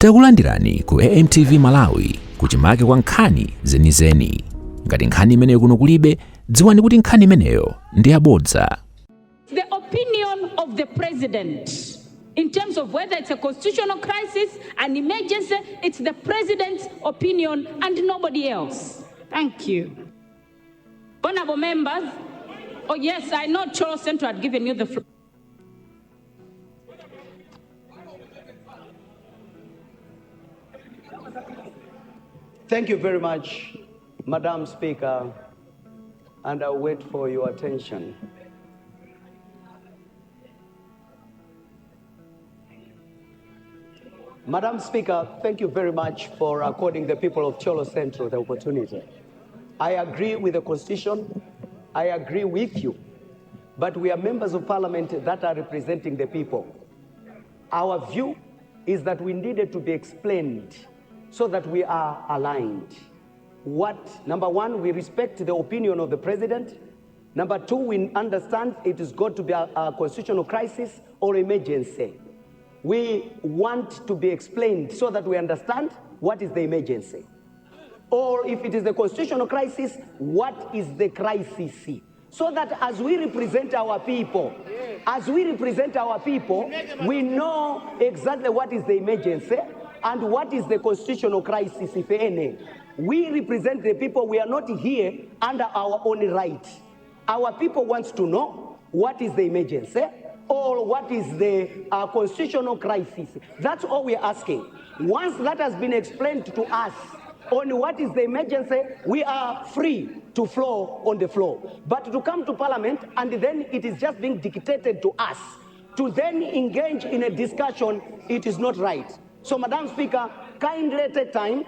Takulandirani ku AMTV Malawi kuchimake kwa nkhani zenizeni. Ngati nkhani imeneyo kuno kulibe, dziwani kuti nkhani imeneyo ndi yabodza. The opinion of the president in terms of whether it's a constitutional crisis, an emergency, it's the president's opinion and nobody else. Thank you. Honorable members, oh yes, I know Charles Central had given you the floor. Thank you very much, Madam Speaker, and I'll wait for your attention. Madam Speaker, thank you very much for according the people of Cholo Central the opportunity. I agree with the Constitution, I agree with you, but we are members of Parliament that are representing the people. Our view is that we needed to be explained so that we are aligned. Number one, we respect the opinion of the president. Number two, we understand it is going to be a constitutional crisis or emergency. We want to be explained so that we understand what is the emergency. Or if it is the constitutional crisis, what is the crisis? So that as we represent our people, we know exactly what is the emergency and what is the constitutional crisis, if any. We represent the people. We are not here under our own right. Our people wants to know what is the emergency or what is the constitutional crisis. That's all we're asking. Once that has been explained to us on what is the emergency, we are free to flow on the floor. But to come to Parliament and then it is just being dictated to us, to then engage in a discussion, it is not right. So, Madam Speaker, kindly take time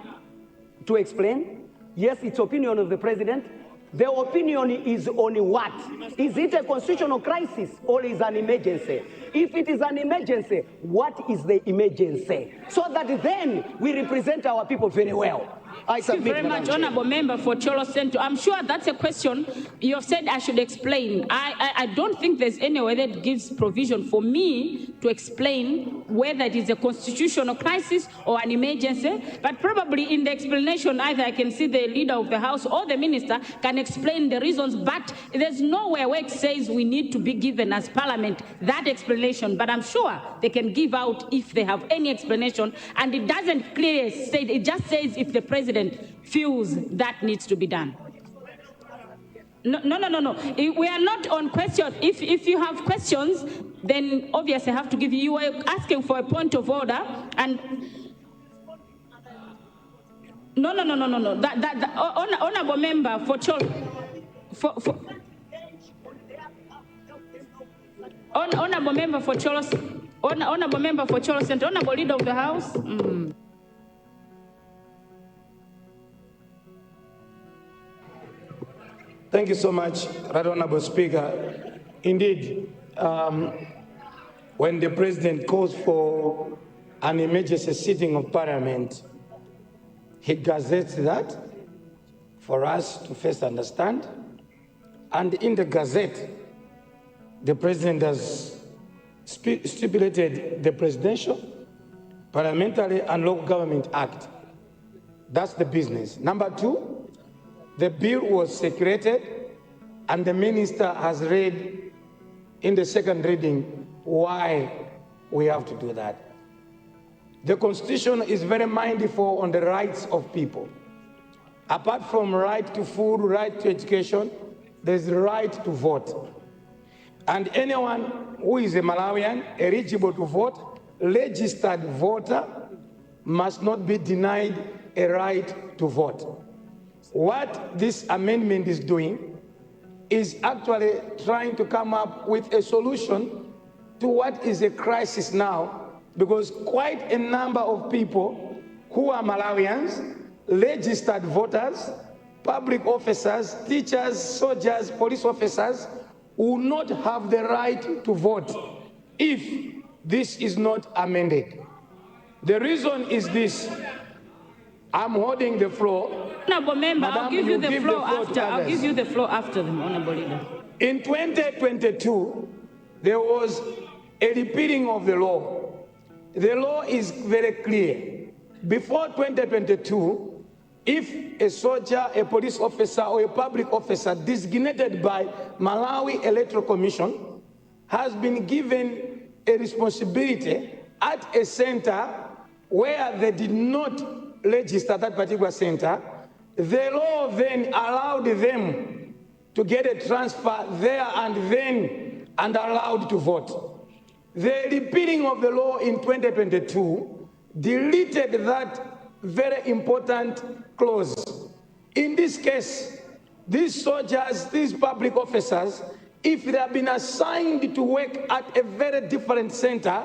to explain. Yes, it's opinion of the president. The opinion is on what? Is it a constitutional crisis or is an emergency? If it is an emergency, what is the emergency? So that then we represent our people very well. Thank you very much, Honorable Member for Cholo Central. I'm sure that's a question you have said I should explain. I don't think there's any way that gives provision for me to explain whether it is a constitutional crisis or an emergency, but probably in the explanation either I can see the leader of the House or the minister can explain the reasons, but there's nowhere where it says we need to be given as Parliament that explanation, but I'm sure they can give out if they have any explanation, and it doesn't clearly say, it just says if the president feels that needs to be done. No. We are not on questions. If you have questions, then obviously I have to give you. You were asking for a point of order, and no. That honorable member for honorable member for Cholo, honorable member for Cholo Central, honorable leader of the House. Thank you so much, Right Honorable Speaker. Indeed, when the President calls for an emergency sitting of Parliament, he gazettes that for us to first understand. And in the Gazette, the President has stipulated the Presidential, Parliamentary and Local Government Act. That's the business. Number two, the bill was circulated and the minister has read in the second reading why we have to do that. The Constitution is very mindful on the rights of people. Apart from right to food, right to education, there's the right to vote. And anyone who is a Malawian eligible to vote, registered voter, must not be denied a right to vote. What this amendment is doing is actually trying to come up with a solution to what is a crisis now, because quite a number of people who are Malawians, registered voters, public officers, teachers, soldiers, police officers, will not have the right to vote if this is not amended. The reason is this. I'm holding the floor. Honorable Member, Madam, I'll give you the floor after. I'll give you the floor after them, Honorable Leader. In 2022, there was a repealing of the law. The law is very clear. before 2022, if a soldier, a police officer, or a public officer designated by Malawi Electoral Commission has been given a responsibility at a center where they did not register that particular center, the law then allowed them to get a transfer there and allowed to vote. The repealing of the law in 2022 deleted that very important clause. In this case, these soldiers, these public officers, if they have been assigned to work at a very different center,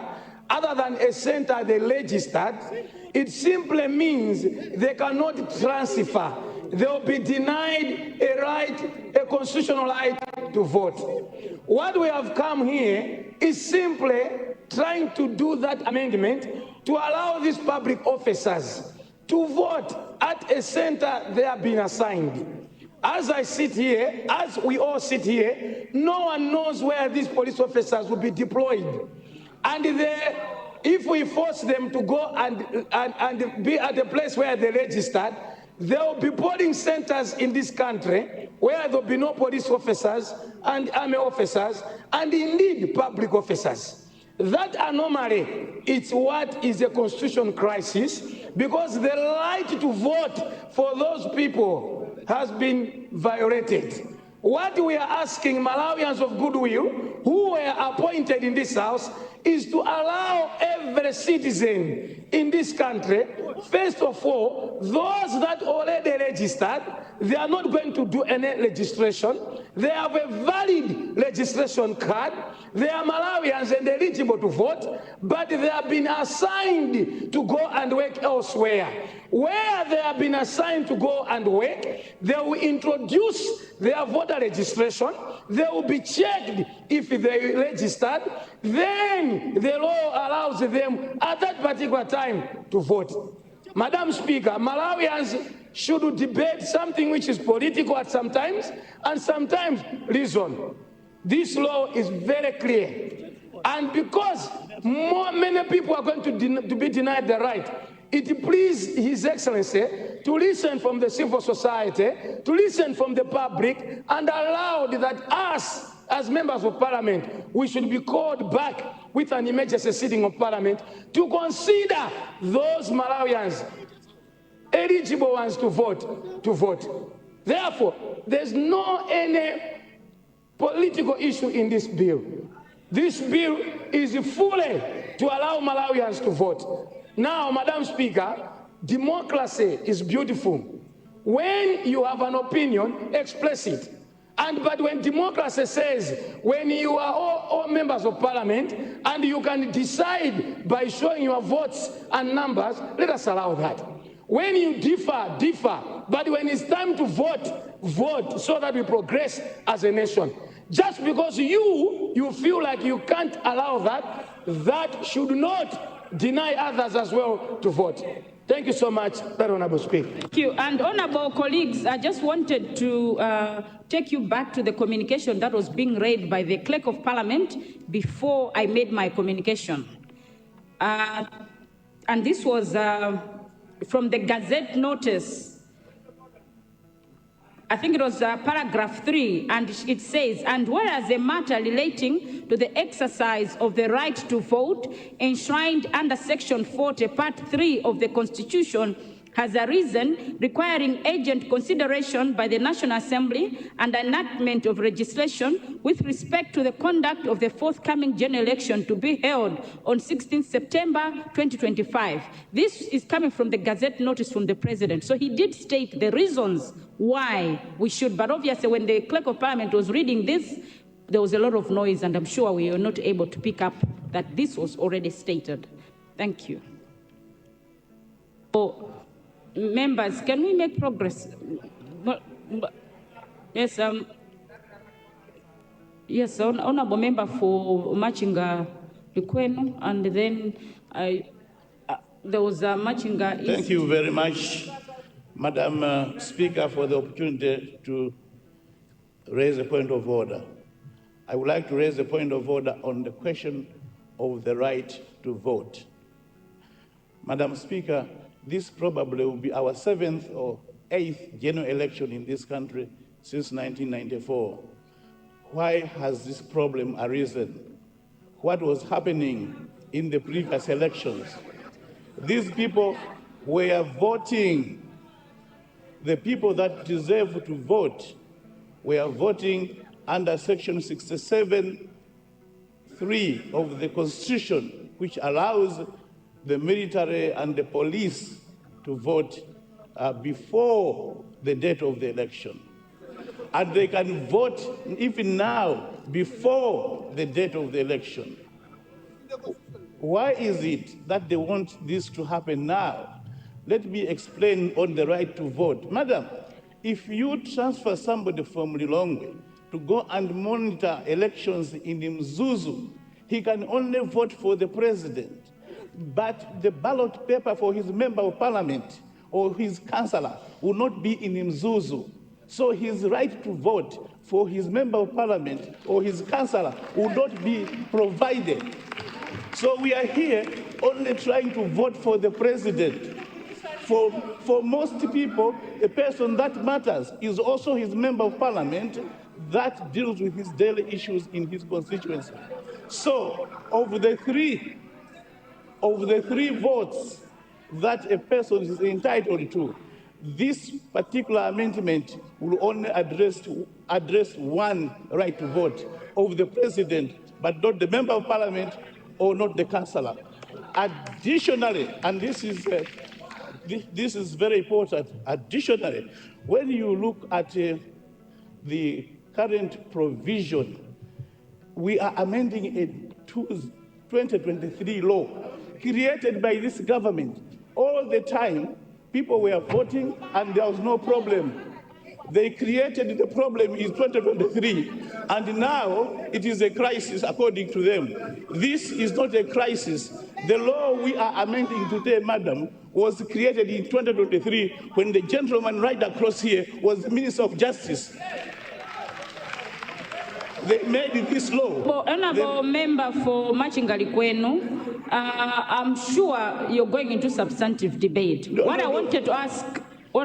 other than a center they registered, it simply means they cannot transfer. They will be denied a right, a constitutional right to vote. What we have come here is simply trying to do that amendment to allow these public officers to vote at a center they have been assigned. As I sit here, as we all sit here, no one knows where these police officers will be deployed. And if we force them to go and be at the place where they registered, there will be polling centers in this country where there will be no police officers and army officers and indeed public officers. That anomaly is what is a constitutional crisis, because the right to vote for those people has been violated. What we are asking Malawians of goodwill who were appointed in this house is to allow every citizen in this country, first of all, those that already registered, they are not going to do any registration. They have a valid registration card. They are Malawians and eligible to vote, but they have been assigned to go and work elsewhere. Where they have been assigned to go and work, they will introduce their voter registration. They will be checked if they registered. Then the law allows them at that particular time to vote. Madam Speaker, Malawians should debate something which is political at some times and sometimes reason. This law is very clear. And because many people are going to be denied the right, it pleased His Excellency to listen from the civil society, to listen from the public, and allowed that us, as members of parliament, we should be called back with an emergency sitting of parliament to consider those Malawians eligible ones to vote. Therefore, there's no any political issue in this bill. This bill is fully to allow Malawians to vote. Now, Madam Speaker, democracy is beautiful. When you have an opinion, express it. But when democracy says, when you are all members of parliament and you can decide by showing your votes and numbers, let us allow that. When you differ. But when it's time to vote so that we progress as a nation. Just because you feel like you can't allow that, that should not deny others as well to vote. Thank you so much, Very Honorable Speaker. Thank you. And honorable colleagues, I just wanted to take you back to the communication that was being read by the Clerk of Parliament before I made my communication. And this was from the Gazette notice. I think it was paragraph 3, and it says, and whereas a matter relating to the exercise of the right to vote enshrined under section 40, part 3 of the Constitution has arisen requiring urgent consideration by the National Assembly and enactment of legislation with respect to the conduct of the forthcoming general election to be held on 16 September 2025. This is coming from the Gazette notice from the President. So he did state the reasons why we should, but obviously when the Clerk of Parliament was reading this, there was a lot of noise, and I'm sure we were not able to pick up that this was already stated. Thank you. So, members, can we make progress? Yes, yes, honorable member for Machinga Likwenu, and then there was a Machinga. Thank you very much, Madam Speaker, for the opportunity to raise a point of order. I would like to raise a point of order on the question of the right to vote. Madam Speaker, this probably will be our 7th or 8th general election in this country since 1994. Why has this problem arisen? What was happening in the previous elections? These people were voting. The people that deserve to vote were voting under Section 67(3) of the Constitution, which allows the military and the police to vote before the date of the election. And they can vote even now before the date of the election. Why is it that they want this to happen now? Let me explain on the right to vote. Madam, if you transfer somebody from Lilongwe to go and monitor elections in Mzuzu, he can only vote for the president. But the ballot paper for his member of parliament or his councillor will not be in Mzuzu. So his right to vote for his member of parliament or his councillor will not be provided. So we are here only trying to vote for the president. For most people, the person that matters is also his member of parliament that deals with his daily issues in his constituency. So of the three votes that a person is entitled to, this particular amendment will only address one right to vote of the president, but not the member of parliament or not the councillor. Additionally, and this is very important, additionally, when you look at the current provision, we are amending a 2023 law created by this government. All the time, people were voting and there was no problem. They created the problem in 2023, and now it is a crisis according to them. This is not a crisis. The law we are amending today, madam, was created in 2023 when the gentleman right across here was the Minister of Justice. They made this law. Honorable member for Machingali Kwenu, I'm sure you're going into substantive debate. I wanted to ask,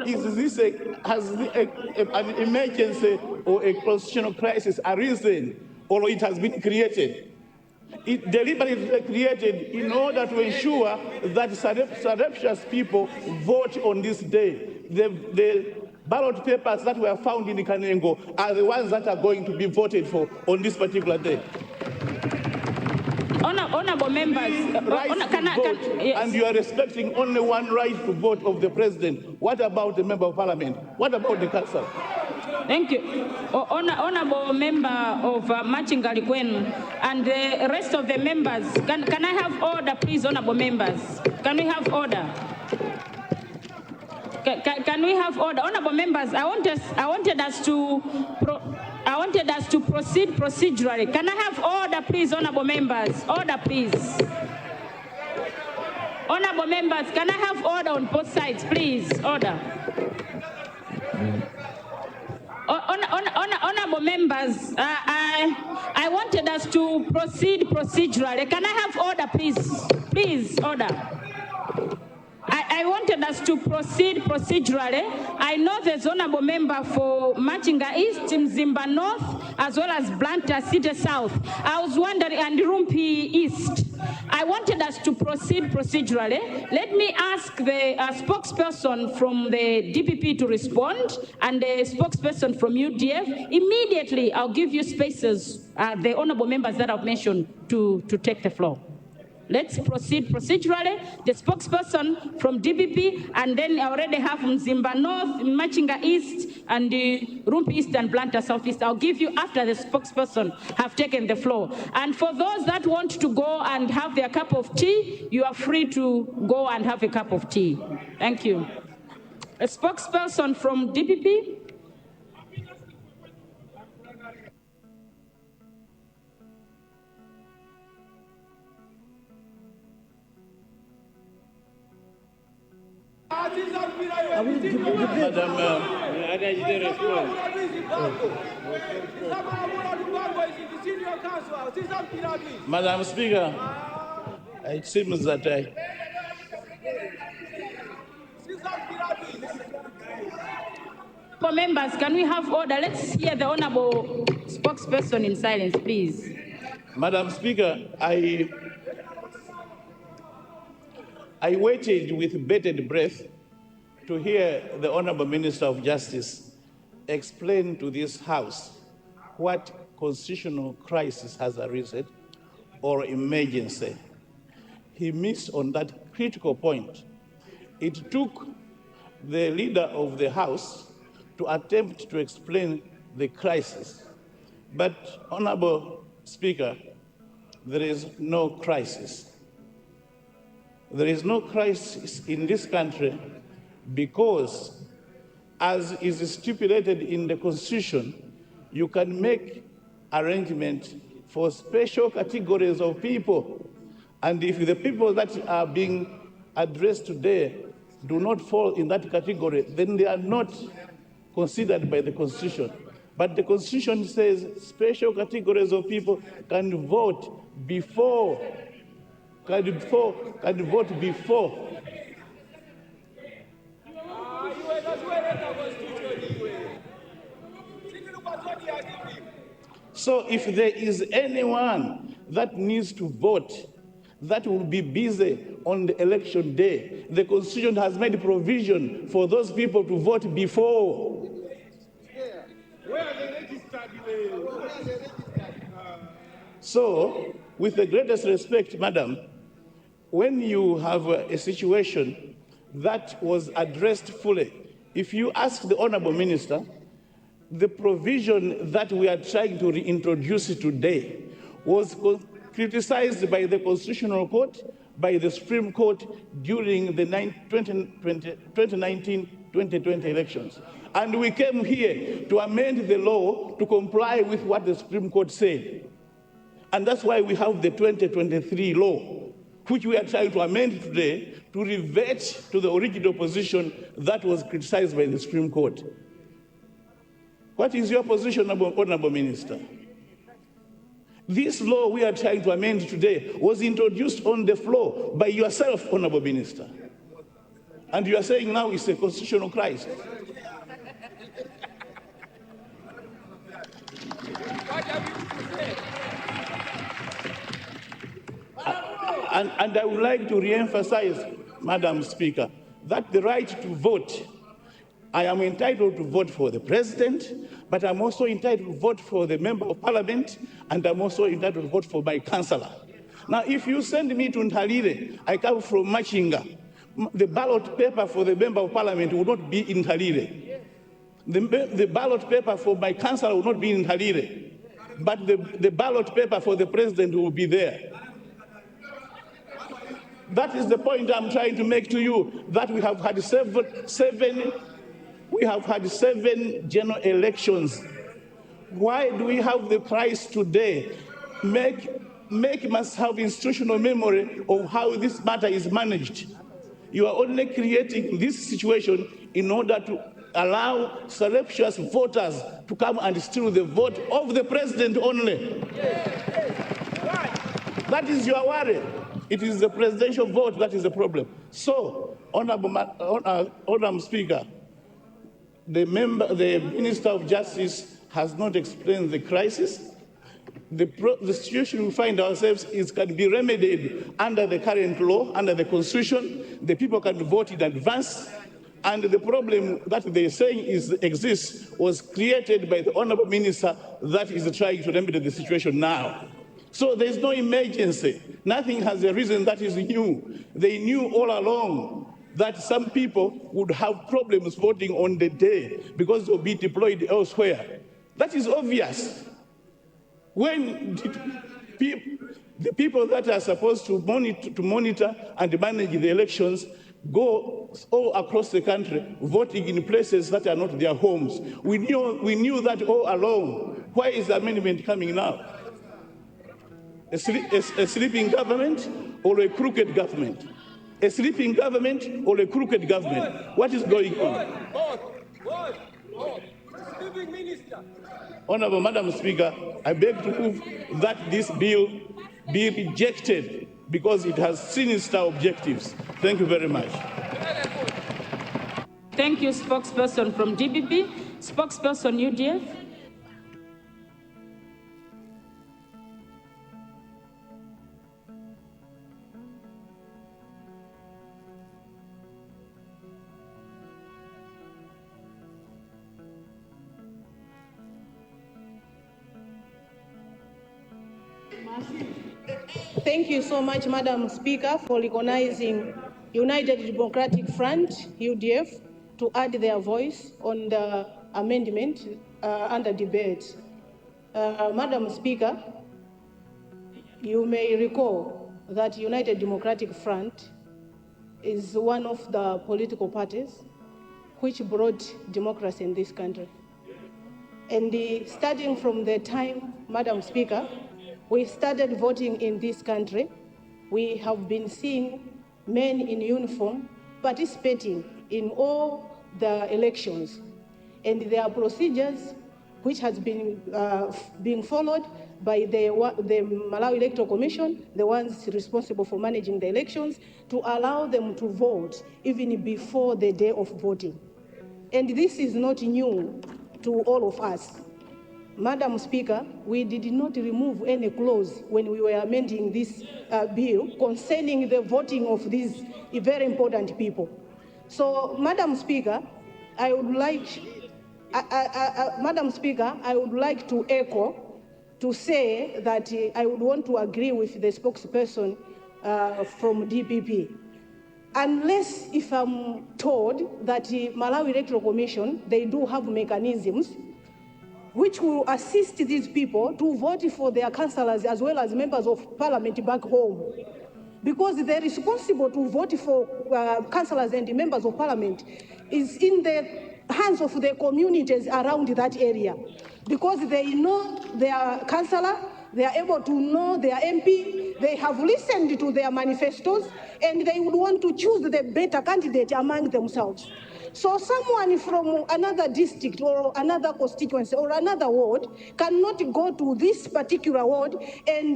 is this an emergency or a constitutional crisis arisen, or it has been created? It deliberately created in order to ensure that surreptitious people vote on this day. The ballot papers that were found in Kanengo are the ones that are going to be voted for on this particular day. Honorable members, yes. And you are respecting only one right to vote of the president. What about the member of parliament? What about the council? Thank you. Honorable member of Machingali Kwenu and the rest of the members, can I have order, please, honorable members? Can we have order? Can we have order? Honorable members, I wanted us to proceed procedurally. Can I have order, please, honorable members? Order, please. Honorable members, can I have order on both sides, please? Order. Honorable members, I wanted us to proceed procedurally. Can I have order, please? Please, order. I wanted us to proceed procedurally. I know there's honorable member for Machinga East, Mzimba North, as well as Blantyre City South. I was wondering, and Rumpi East. I wanted us to proceed procedurally. Let me ask the spokesperson from the DPP to respond, and the spokesperson from UDF. Immediately, I'll give you spaces, the honorable members that I've mentioned, to take the floor. Let's proceed procedurally. The spokesperson from DPP, and then I already have Mzimba North, Machinga East, and Rumpi East and Blantyre Southeast. I'll give you after the spokesperson have taken the floor. And for those that want to go and have their cup of tea, you are free to go and have a cup of tea. Thank you. A spokesperson from DPP. Madam Speaker, it seems that Honorable members, can we have order? Let's hear the honorable spokesperson in silence, please. Madam Speaker, I waited with bated breath to hear the Honorable Minister of Justice explain to this House what constitutional crisis has arisen or emergency. He missed on that critical point. It took the leader of the House to attempt to explain the crisis. But, Honorable Speaker, there is no crisis. There is no crisis in this country because, as is stipulated in the Constitution, you can make arrangements for special categories of people. And if the people that are being addressed today do not fall in that category, then they are not considered by the Constitution. But the Constitution says special categories of people can vote before. So if there is anyone that needs to vote, that will be busy on the election day, the Constitution has made provision for those people to vote before. So, with the greatest respect, Madam, when you have a situation that was addressed fully, if you ask the Honorable Minister, the provision that we are trying to reintroduce today was criticized by the Constitutional Court, by the Supreme Court during the 2019-2020 elections. And we came here to amend the law to comply with what the Supreme Court said. And that's why we have the 2023 law, which we are trying to amend today to revert to the original position that was criticized by the Supreme Court. What is your position, Honorable Minister? This law we are trying to amend today was introduced on the floor by yourself, Honorable Minister. And you are saying now it's a constitutional crisis. And I would like to re-emphasize, Madam Speaker, that the right to vote, I am entitled to vote for the president, but I'm also entitled to vote for the member of parliament, and I'm also entitled to vote for my councillor. Now, if you send me to Ntalile, I come from Machinga, the ballot paper for the member of parliament will not be in Ntalile. The ballot paper for my councillor will not be in Ntalile, but the ballot paper for the president will be there. That is the point I'm trying to make to you, that we have had seven general elections. Why do we have the crisis today? Make must have institutional memory of how this matter is managed. You are only creating this situation in order to allow surreptitious voters to come and steal the vote of the president only. That is your worry. It is the presidential vote that is the problem. So, Honorable Speaker, the Minister of Justice has not explained the crisis. The situation we find ourselves can be remedied under the current law, under the Constitution. The people can vote in advance. And the problem that they're saying exists was created by the Honorable Minister that is trying to remedy the situation now. So there's no emergency. Nothing has arisen that is new. They knew all along that some people would have problems voting on the day because they'll be deployed elsewhere. That is obvious. When the people that are supposed to monitor and manage the elections go all across the country voting in places that are not their homes, we knew that all along. Why is the amendment coming now? A sleeping government or a crooked government? A sleeping government or a crooked government? What is going on? Sleeping minister. Honorable Madam Speaker, I beg to move that this bill be rejected because it has sinister objectives. Thank you very much. Thank you, spokesperson from DPP. Spokesperson UDF. Thank you so much, Madam Speaker, for recognizing United Democratic Front, UDF, to add their voice on the amendment under debate. Madam Speaker, you may recall that United Democratic Front is one of the political parties which brought democracy in this country. And starting from the time, Madam Speaker, we started voting in this country, we have been seeing men in uniform participating in all the elections. And there are procedures which has been being followed by the Malawi Electoral Commission, the ones responsible for managing the elections, to allow them to vote even before the day of voting. And this is not new to all of us. Madam Speaker, we did not remove any clause when we were amending this bill concerning the voting of these very important people. So, Madam Speaker, I would like to echo to say that I would want to agree with the spokesperson from DPP. Unless if I'm told that the Malawi Electoral Commission, they do have mechanisms which will assist these people to vote for their councillors as well as members of parliament back home. Because they're responsible to vote for councillors and members of parliament is in the hands of the communities around that area. Because they know their councillor, they are able to know their MP, they have listened to their manifestos, and they would want to choose the better candidate among themselves. So someone from another district or another constituency or another ward cannot go to this particular ward and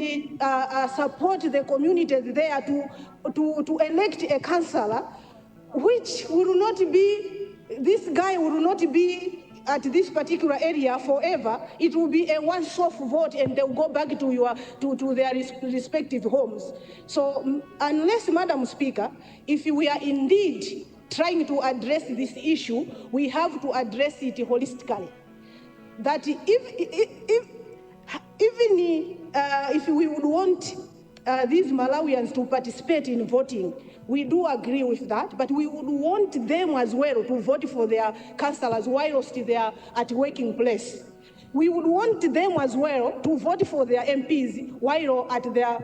support the communities there to elect a councillor, which will not be, this guy will not be at this particular area forever. It will be a once-off vote and they'll go back to their respective homes. So unless, Madam Speaker, if we are indeed trying to address this issue, we have to address it holistically. That if we would want these Malawians to participate in voting, we do agree with that, but we would want them as well to vote for their councillors whilst they are at working place. We would want them as well to vote for their MPs while at their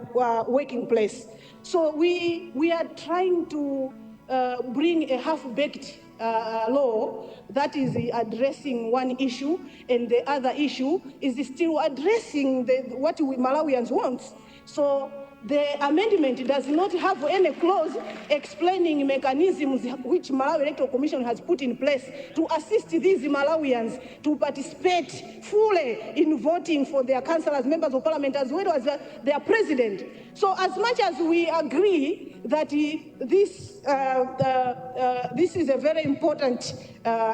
working place. So we are trying to bring a half-baked law that is addressing one issue, and the other issue is still addressing what we Malawians want. So the amendment does not have any clause explaining mechanisms which Malawi Electoral Commission has put in place to assist these Malawians to participate fully in voting for their councillors, members of parliament, as well as their president. So as much as we agree that this is a very important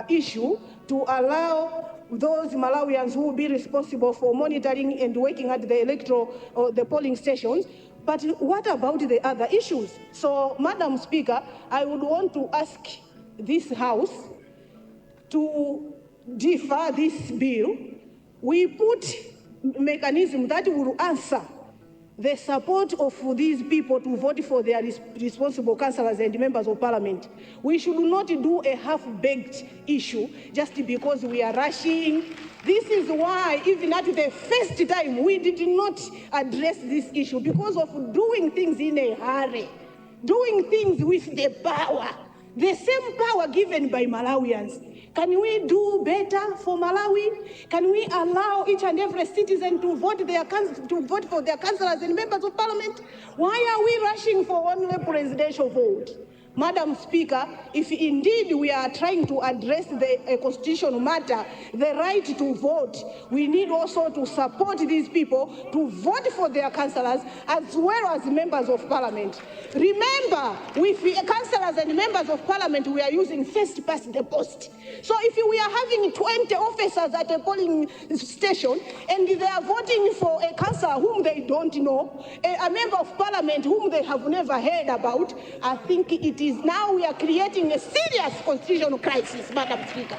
issue to allow those Malawians who will be responsible for monitoring and working at the electoral or the polling stations, but what about the other issues? So, Madam Speaker, I would want to ask this House to defer this bill. We put mechanism that will answer the support of these people to vote for their responsible councillors and members of parliament. We should not do a half-baked issue just because we are rushing. This is why, even at the first time, we did not address this issue because of doing things in a hurry, doing things with the power, the same power given by Malawians. Can we do better for Malawi? Can we allow each and every citizen to vote for their councillors and members of parliament? Why are we rushing for only presidential vote? Madam Speaker, if indeed we are trying to address the constitutional matter, the right to vote, we need also to support these people to vote for their councillors as well as members of parliament. Remember, with councillors and members of parliament, we are using first past the post. So if we are having 20 officers at a polling station and they are voting for a councillor whom they don't know, a member of parliament whom they have never heard about, I think it is now we are creating a serious constitutional crisis, Madam Speaker.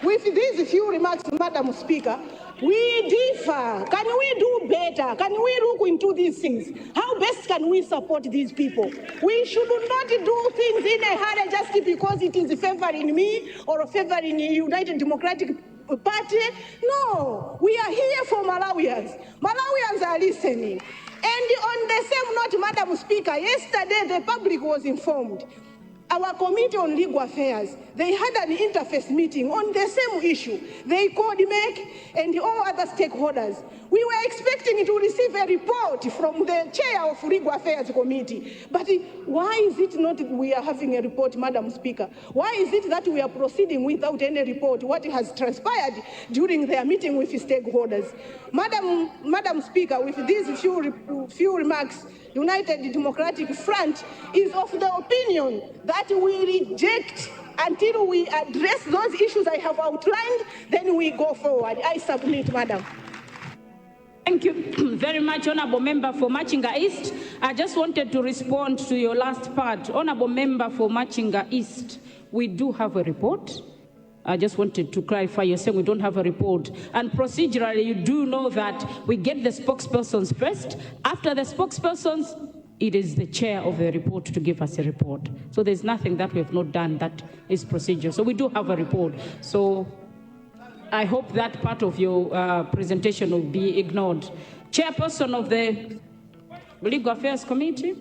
With these few remarks, Madam Speaker, we differ. Can we do better? Can we look into these things? How best can we support these people? We should not do things in a hurry just because it is favoring me or favoring United Democratic Party. No, we are here for Malawians. Malawians are listening. And on the same note, Madam Speaker, yesterday the public was informed. Our Committee on Legal Affairs, they had an interface meeting on the same issue. They called MEC and all other stakeholders. We were expecting to receive a report from the chair of Legal Affairs Committee. But why is it not that we are having a report, Madam Speaker? Why is it that we are proceeding without any report, what has transpired during their meeting with stakeholders? Madam Speaker, with these few remarks, United Democratic Front is of the opinion that we reject until we address those issues I have outlined, then we go forward. I submit, Madam. Thank you very much, Honourable Member for Machinga East. I just wanted to respond to your last part. Honourable Member for Machinga East, we do have a report. I just wanted to clarify, you're saying we don't have a report. And procedurally, you do know that we get the spokespersons first. After the spokespersons, it is the chair of the report to give us a report. So there's nothing that we have not done that is procedure. So we do have a report. So I hope that part of your presentation will be ignored. Chairperson of the Legal Affairs Committee.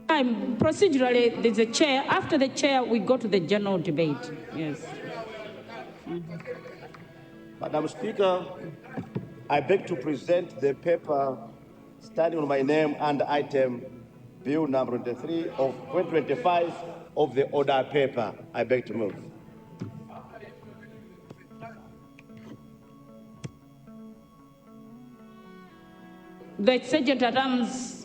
Procedurally, there's a chair. After the chair, we go to the general debate. Yes. Madam Speaker, I beg to present the paper standing on my name under item Bill number 23 of 2025 of the order paper. I beg to move. The Sergeant at Arms.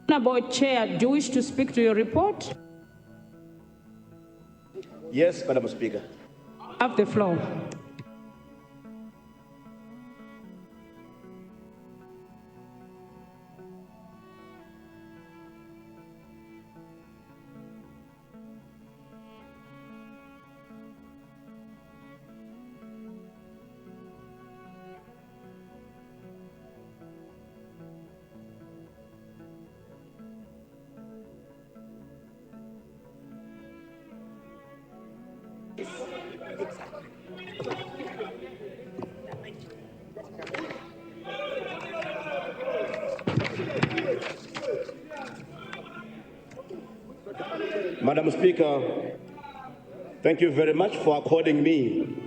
Honourable Chair, do you wish to speak to your report? Yes, Madam Speaker. Have the floor. Madam Speaker, thank you very much for according me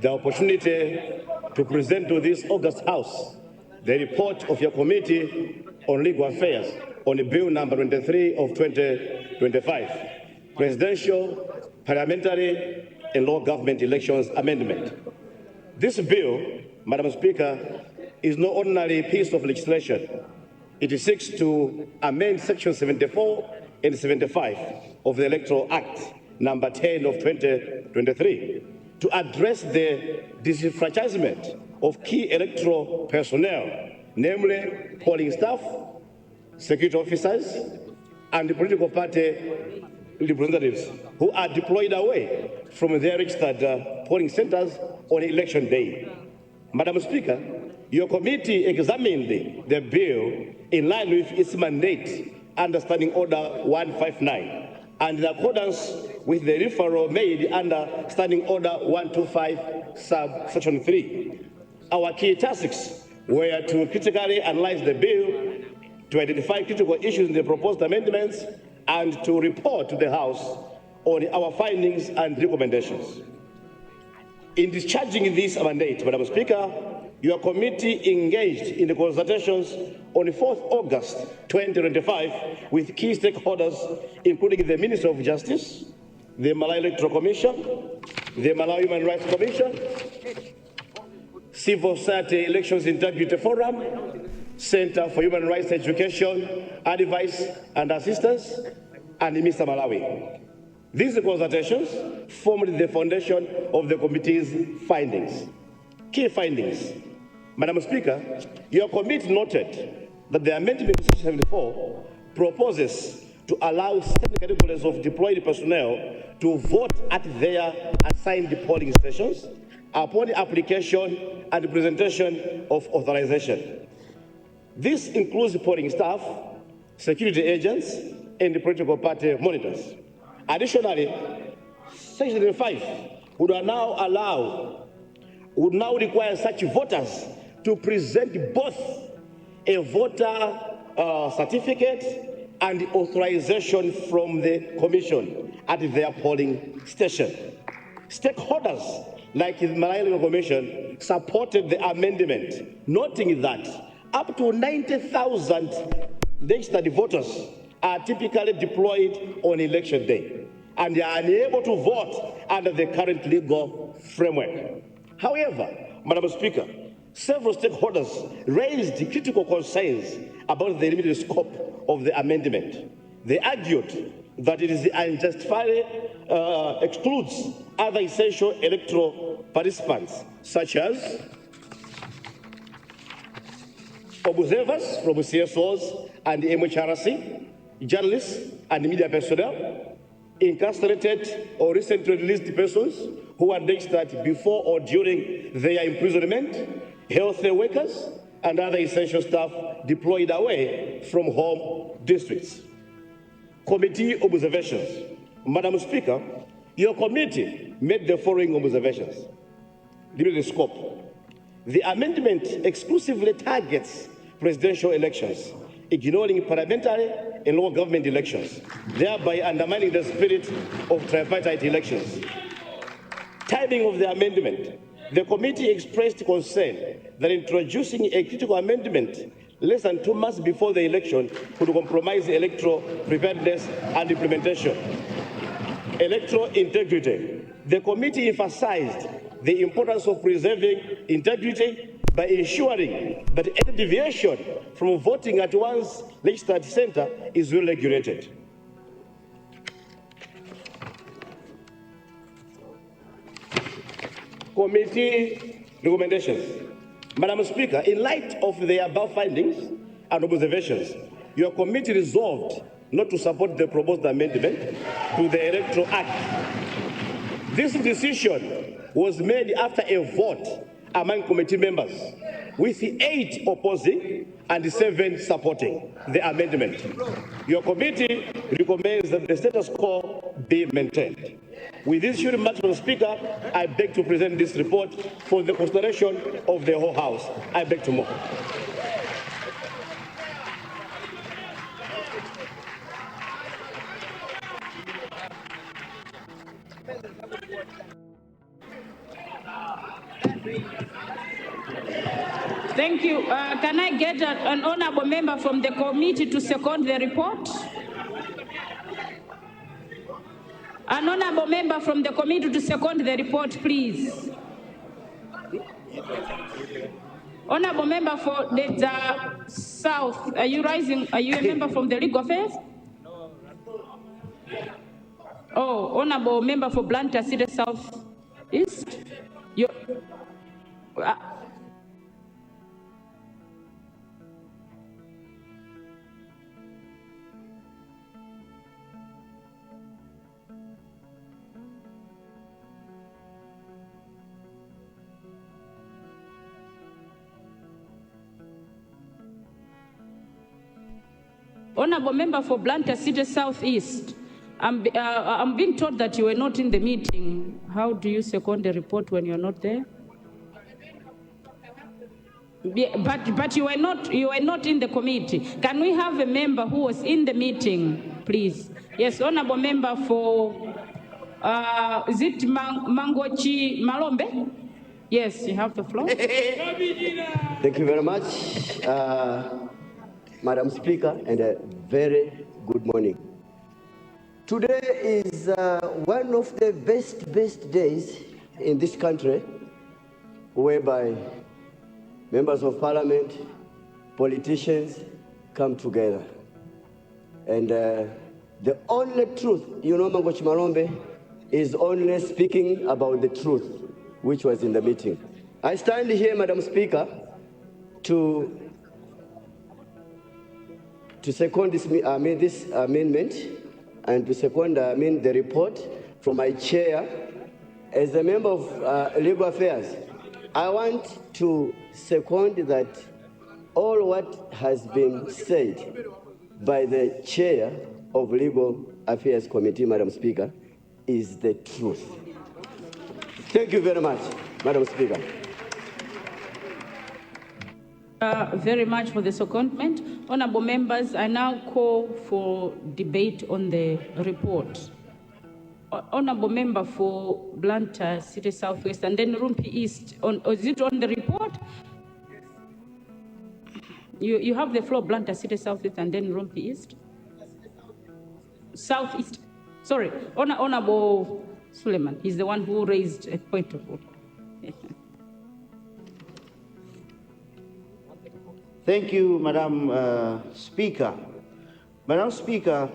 the opportunity to present to this August House the report of your Committee on Legal Affairs on the Bill number 23 of 2025, Presidential, Parliamentary and Local Government Elections Amendment. This bill, Madam Speaker, is no ordinary piece of legislation. It seeks to amend Section 74 and 75 of the Electoral Act number 10 of 2023 to address the disenfranchisement of key electoral personnel, namely polling staff, security officers, and the political party representatives who are deployed away from their registered polling centers on election day. Madam Speaker, your committee examined the bill in line with its mandate under Standing Order 159 and in accordance with the referral made under Standing Order 125, subsection 3. Our key tasks were to critically analyze the bill, to identify critical issues in the proposed amendments, and to report to the House on our findings and recommendations. In discharging this mandate, Madam Speaker, your committee engaged in the consultations on 4th August 2025 with key stakeholders, including the Minister of Justice, the Malawi Electoral Commission, the Malawi Human Rights Commission, Civil Society Elections Integrity Forum, Center for Human Rights Education, Advice and Assistance, and Mr. Malawi. These consultations formed the foundation of the committee's findings. Key findings. Madam Speaker, your committee noted that the amendment 74 proposes to allow certain categories of deployed personnel to vote at their assigned polling stations upon application and presentation of authorization. This includes polling staff, security agents, and political party monitors. Additionally, Section 5 would now require such voters to present both a voter certificate and authorization from the Commission at their polling station. Stakeholders like the Malawi Commission supported the amendment, noting that up to 90,000 registered voters are typically deployed on election day and they are unable to vote under the current legal framework. However, Madam Speaker, several stakeholders raised critical concerns about the limited scope of the amendment. They argued that it is unjustifiably excludes other essential electoral participants, such as observers from CSOs and MHRC, journalists and media personnel, incarcerated or recently released persons who are registered before or during their imprisonment, health workers, and other essential staff deployed away from home districts. Committee observations. Madam Speaker, your committee made the following observations. Limited scope. The amendment exclusively targets presidential elections, ignoring parliamentary and local government elections, thereby undermining the spirit of tripartite elections. Timing of the amendment. The committee expressed concern that introducing a critical amendment less than 2 months before the election could compromise electoral preparedness and implementation. Electoral integrity. The committee emphasized the importance of preserving integrity by ensuring that any deviation from voting at one's registered center is well regulated. Committee recommendations. Madam Speaker, in light of the above findings and observations, your committee resolved not to support the proposed amendment to the Electoral Act. This decision was made after a vote among committee members, with 8 opposing and 7 supporting the amendment. Your committee recommends that the status quo be maintained. With this short remarks, Mr. Speaker, I beg to present this report for the consideration of the whole House. I beg to move. Thank you. Can I get an honorable member from the committee to second the report? An honorable member from the committee to second the report, please. Honorable member for the South, are you rising? Are you a member from the Legal Affairs? Oh, honorable member for Blantyre City South East. You. Honorable Member for Blantyre City Southeast, I'm being told that you were not in the meeting. How do you second the report when you're not there? Yeah, but you were not in the committee. Can we have a member who was in the meeting, please? Yes, Honorable Member for is it Mangochi Malombe? Yes, you have the floor. Thank you very much, Madam Speaker, and a very good morning. Today is one of the best days in this country, whereby members of parliament, politicians come together. And the only truth, Mangochi Malombe is only speaking about the truth, which was in the meeting. I stand here, Madam Speaker, to second this amendment and to second the report from my chair. As a member of Legal Affairs, I want to second that all what has been said by the chair of Legal Affairs Committee, Madam Speaker, is the truth. Thank you very much, Madam Speaker. Very much for the secondment. Honorable members, I now call for debate on the report. Honorable Member for Blantyre City Southwest and then Rumpi East. Is it on the report? You have the floor, Blantyre City Southwest and then Rumpi East. Southeast. Sorry, Honorable Suleiman. He's the one who raised a point of order. Thank you, Madam Speaker. Madam Speaker,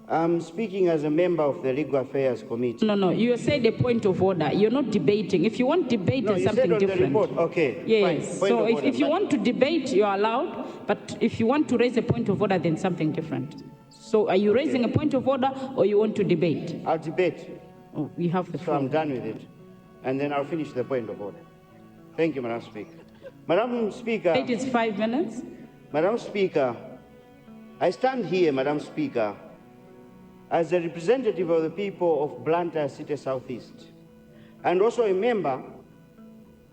I'm speaking as a member of the Legal Affairs Committee. No, you said a point of order. You're not debating. If you want debate, no, it's you something said on different. The report. Okay. Yes. Fine. So if you want to debate, you're allowed. But if you want to raise a point of order, then something different. So are you raising a point of order or you want to debate? I'll debate. Oh, you have the floor. So I'm done with it. And then I'll finish the point of order. Thank you, Madam Speaker. Madam Speaker. It is 5 minutes. Madam Speaker, I stand here, Madam Speaker, as a representative of the people of Blantyre City Southeast, and also a member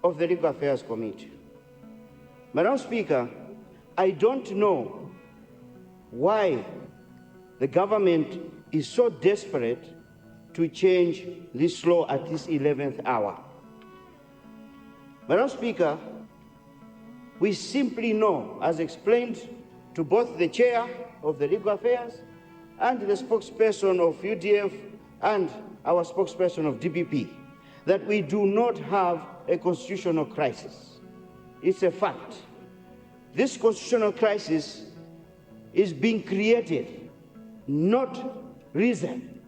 of the Legal Affairs Committee. Madam Speaker, I don't know why the government is so desperate to change this law at this 11th hour. Madam Speaker, we simply know, as explained to both the chair of the Legal Affairs and the spokesperson of UDF and our spokesperson of DPP, that we do not have a constitutional crisis. It's a fact. This constitutional crisis is being created, not reason.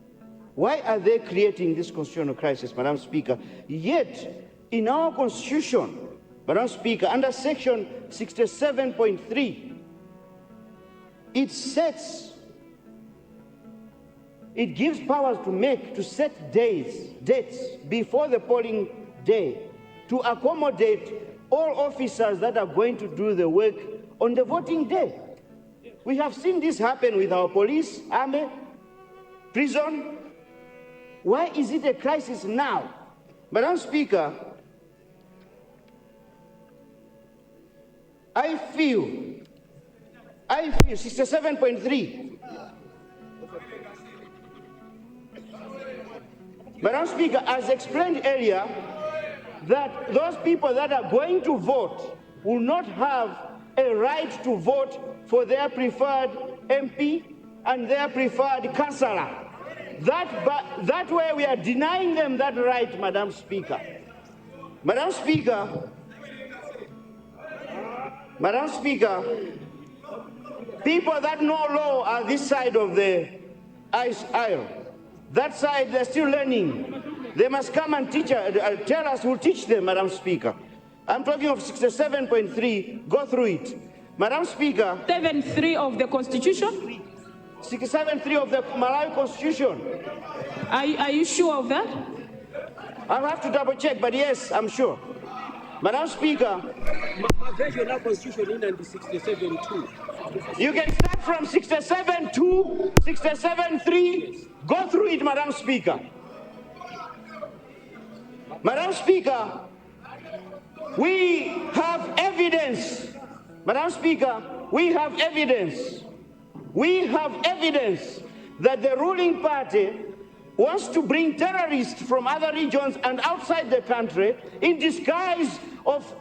Why are they creating this constitutional crisis, Madam Speaker? Yet, in our Constitution, Madam Speaker, under section 67.3, it gives powers to set dates before the polling day to accommodate all officers that are going to do the work on the voting day. We have seen this happen with our police, army, prison. Why is it a crisis now? Madam Speaker, I feel 67.3. Madam Speaker, as explained earlier, that those people that are going to vote will not have a right to vote for their preferred MP and their preferred councillor. That way we are denying them that right, Madam Speaker. Madam Speaker, people that know law are this side of the aisle. That side, they're still learning. They must come and tell us who'll teach them, Madam Speaker. I'm talking of 67.3. Go through it. Madam Speaker. 7.3 of the Constitution? 67.3 of the Malawi Constitution. Are you sure of that? I'll have to double check, but yes, I'm sure. Madam Speaker, Constitution in 67-2. you can start from 67-2, 67-3, go through it, Madam Speaker. Madam Speaker, we have evidence. Madam Speaker, we have evidence. We have evidence that the ruling party wants to bring terrorists from other regions and outside the country in disguise of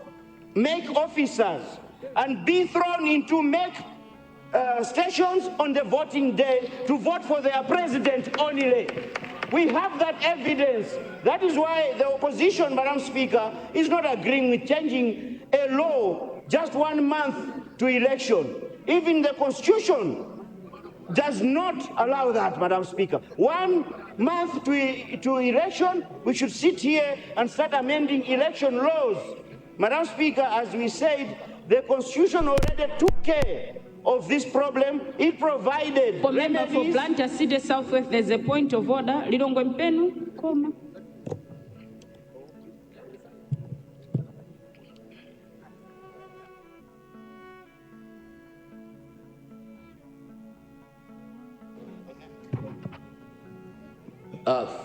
make officers and be thrown into make stations on the voting day to vote for their president only. We have that evidence. That is why the opposition, Madam Speaker, is not agreeing with changing a law just 1 month to election. Even the Constitution does not allow that, Madam Speaker. 1 month to election, we should sit here and start amending election laws. Madam Speaker, as we said, the Constitution already took care of this problem. It provided Member for Blantyre City Southwest, there's a point of order. Lilongwe Mpenu, koma.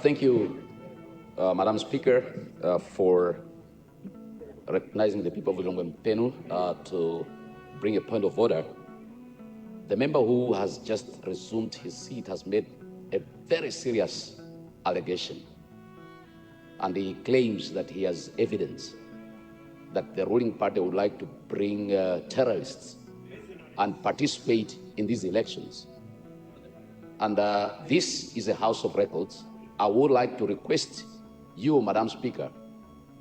Thank you, Madam Speaker, for recognizing the people of Lilongwe Mpenu to bring a point of order. The member who has just resumed his seat has made a very serious allegation, and he claims that he has evidence that the ruling party would like to bring terrorists and participate in these elections. And this is a House of Records. I would like to request you, Madam Speaker,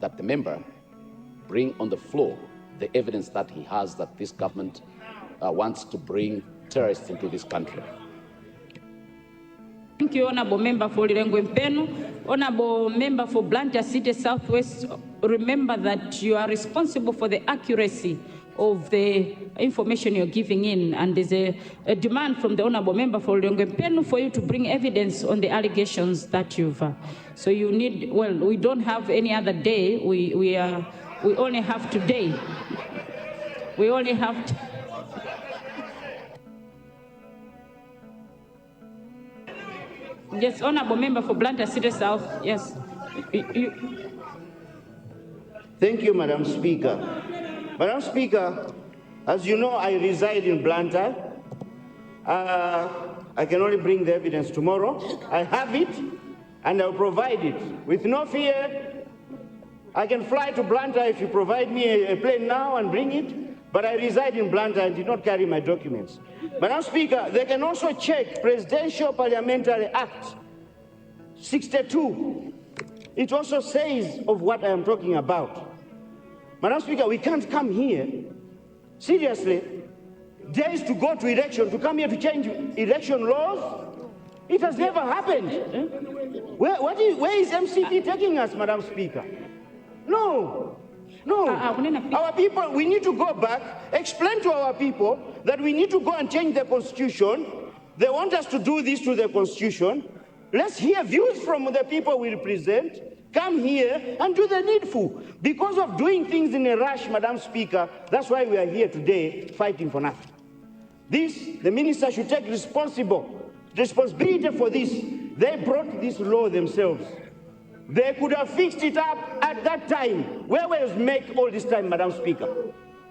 that the member bring on the floor the evidence that he has that this government wants to bring terrorists into this country. Thank you, Honorable Member for Lilongwe Mpenu. Honorable Member for Blantyre City Southwest, remember that you are responsible for the accuracy of the information you're giving in, and there's a demand from the Honorable Member for Lilongwe Mpenu for you to bring evidence on the allegations that you've. So you need, well, we don't have any other day. We only have today. We only have. Yes, Honorable Member for Blantyre City South. Yes. Thank you, Madam Speaker. Madam Speaker, as you know, I reside in Blantyre. I can only bring the evidence tomorrow. I have it, and I'll provide it. With no fear, I can fly to Blantyre if you provide me a plane now and bring it, but I reside in Blantyre and did not carry my documents. Madam Speaker, they can also check Presidential Parliamentary Act 62. It also says of what I am talking about. Madam Speaker, we can't come here, seriously, days to go to election, to come here to change election laws. It has never happened. Where is MCP taking us, Madam Speaker? No. Our people, we need to go back, explain to our people that we need to go and change the Constitution. They want us to do this to the Constitution. Let's hear views from the people we represent. Come here and do the needful. Because of doing things in a rush, Madam Speaker, that's why we are here today fighting for nothing. The minister should take responsibility for this. They brought this law themselves. They could have fixed it up at that time. Where was MEC all this time, Madam Speaker?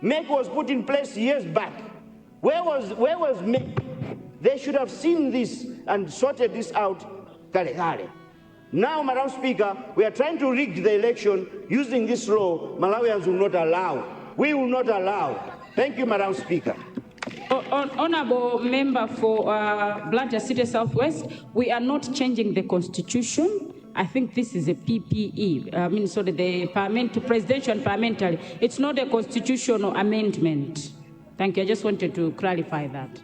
MEC was put in place years back. Where was MEC? They should have seen this and sorted this out. Now, Madam Speaker, we are trying to rig the election using this law. Malawians will not allow. We will not allow. Thank you, Madam Speaker. Honorable Member for Blantyre City Southwest, we are not changing the Constitution. I think this is a PPE. The presidential and parliamentary. It's not a constitutional amendment. Thank you. I just wanted to clarify that.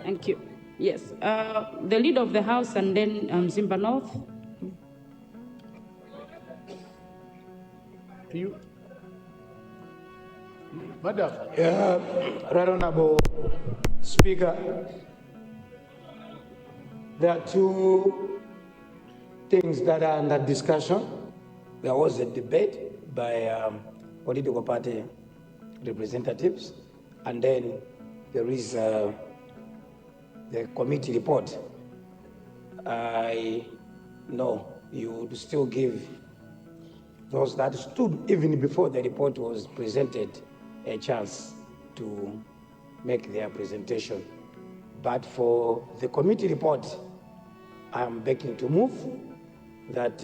Thank you. Yes. The leader of the House and then Zimba North. You, Madam. Right Honorable Speaker, there are two things that are under discussion. There was a debate by political party representatives, and then there is the committee report. I know you would still give those that stood even before the report was presented a chance to make their presentation. But for the committee report, I am begging to move that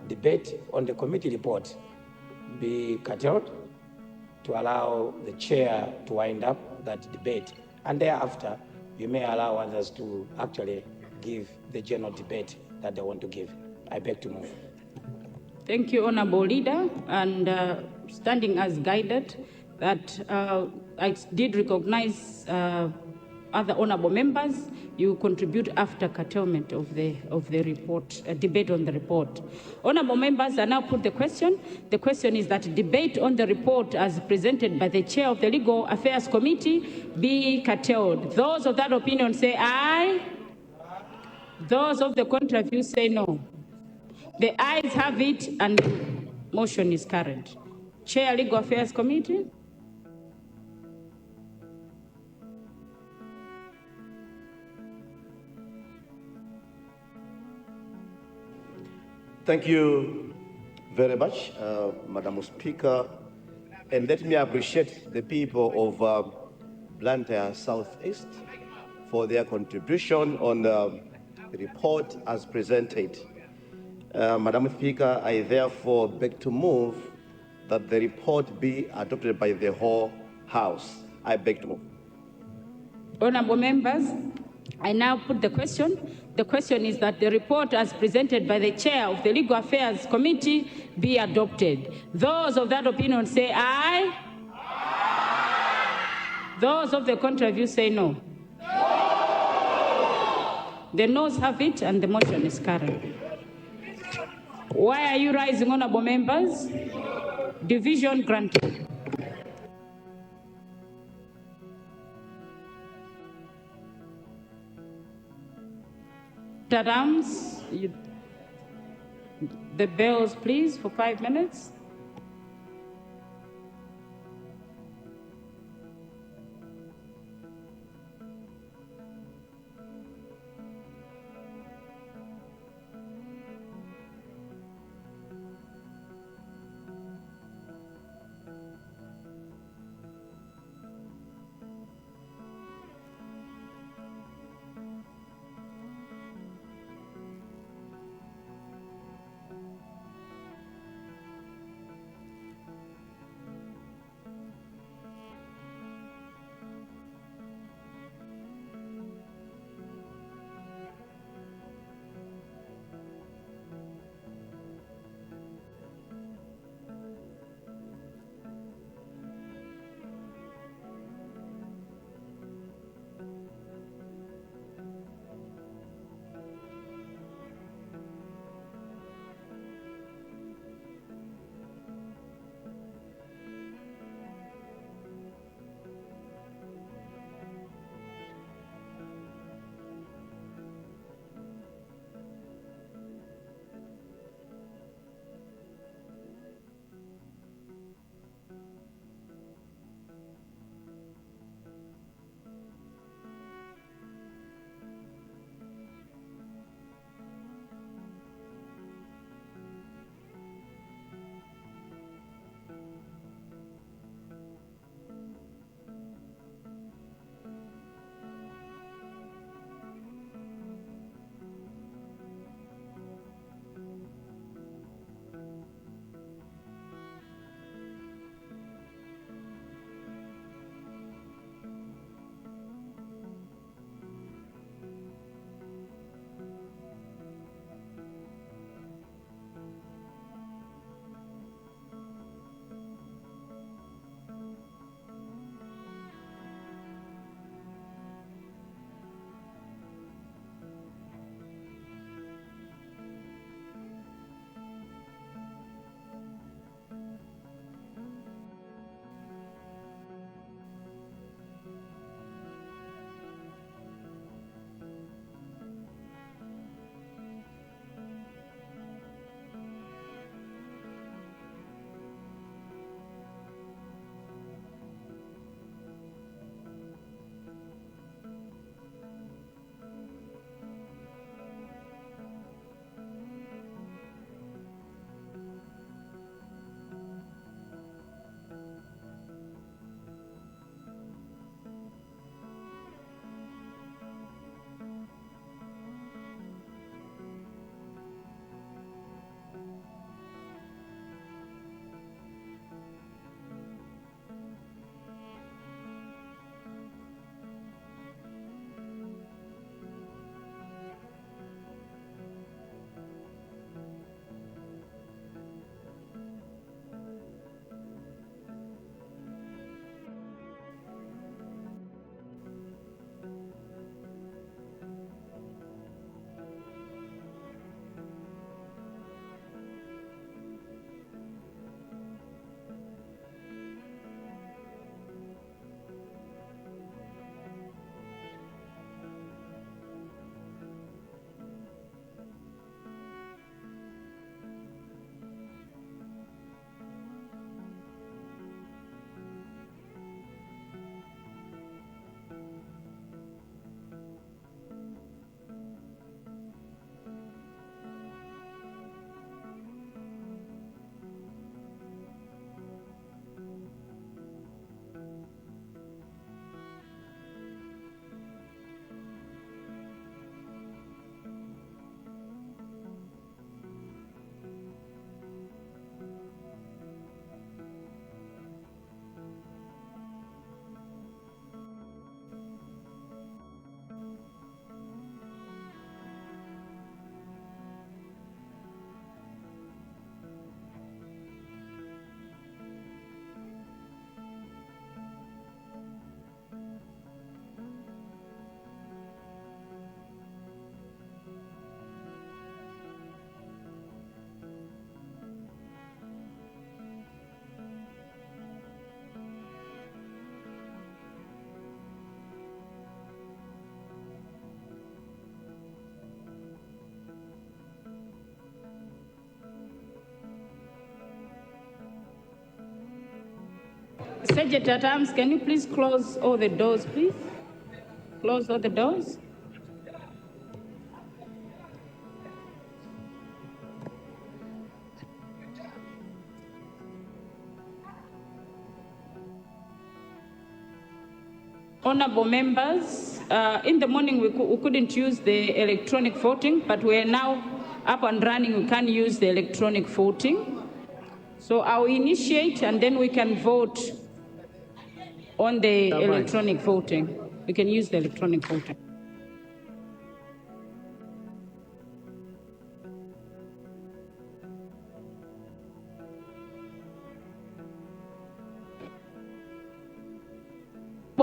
debate on the committee report be curtailed to allow the chair to wind up that debate. And thereafter, you may allow others to actually give the general debate that they want to give. I beg to move. Thank you, Honorable Leader. And standing as guided, that I did recognize other honorable members. You contribute after curtailment of the report, debate on the report. Honorable members, I now put the question. The question is that debate on the report as presented by the chair of the Legal Affairs Committee be curtailed. Those of that opinion say aye. Those of the contrary view say no. The ayes have it and the motion is carried. Chair, Legal Affairs Committee. Thank you very much, Madam Speaker. And let me appreciate the people of Blantyre Southeast for their contribution on the report as presented. Madam Speaker, I therefore beg to move that the report be adopted by the whole House. I beg to move. Honorable members, I now put the question. The question is that the report as presented by the chair of the Legal Affairs Committee be adopted. Those of that opinion say aye. Aye. Those of the contrary view say no. The noes have it and the motion is carried. Why are you rising, honorable members? Division granted. Arms, the bells, please, for 5 minutes. Sergeant at Arms, can you please close all the doors, please? Close all the doors. Honorable members, in the morning we couldn't use the electronic voting, but we're now up and running. We can use the electronic voting. So I'll initiate and then we can vote on the electronic voting. We can use the electronic voting.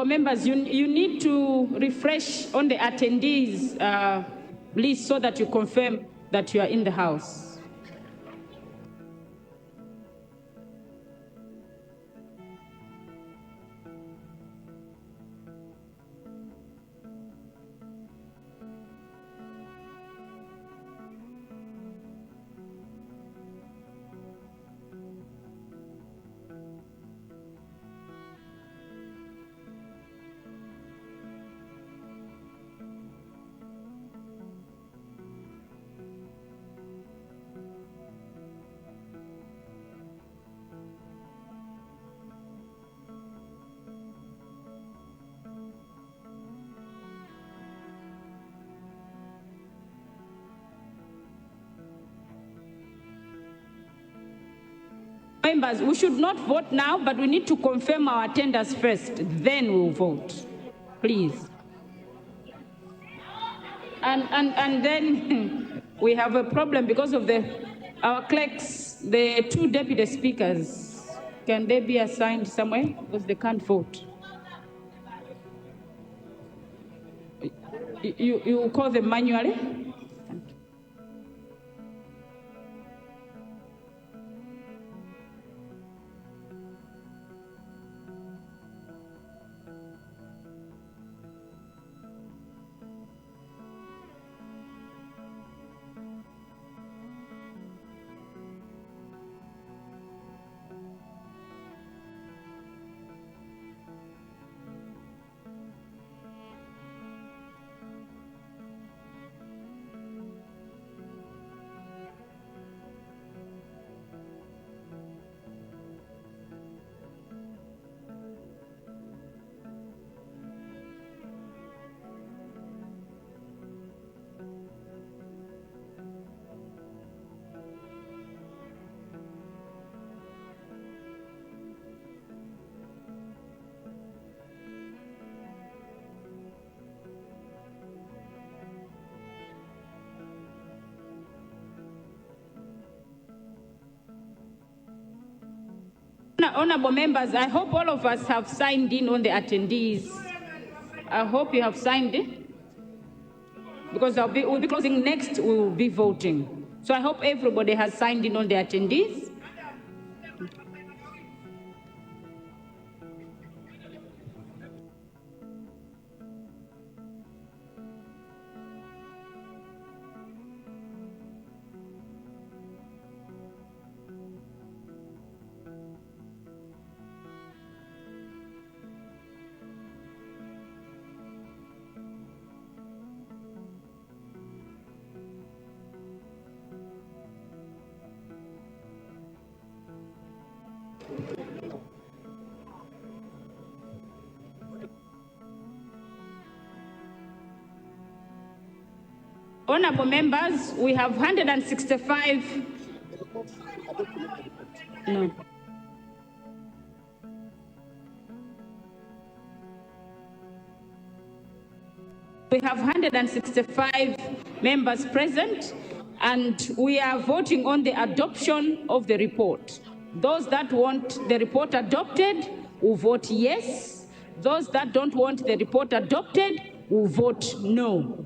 Members, you need to refresh on the attendees list so that you confirm that you are in the house. Members, we should not vote now, but we need to confirm our attendance first, then we'll vote, please. And then we have a problem because of our clerks, the 2 deputy speakers. Can they be assigned somewhere? Because they can't vote. You call them manually? Honorable members, I hope all of us have signed in on the attendees. I hope you have signed in, because we'll be closing next, we will be voting. So I hope everybody has signed in on the attendees. Honorable members, we have 165. No. We have 165 members present, and we are voting on the adoption of the report. Those that want the report adopted will vote yes. Those that don't want the report adopted will vote no.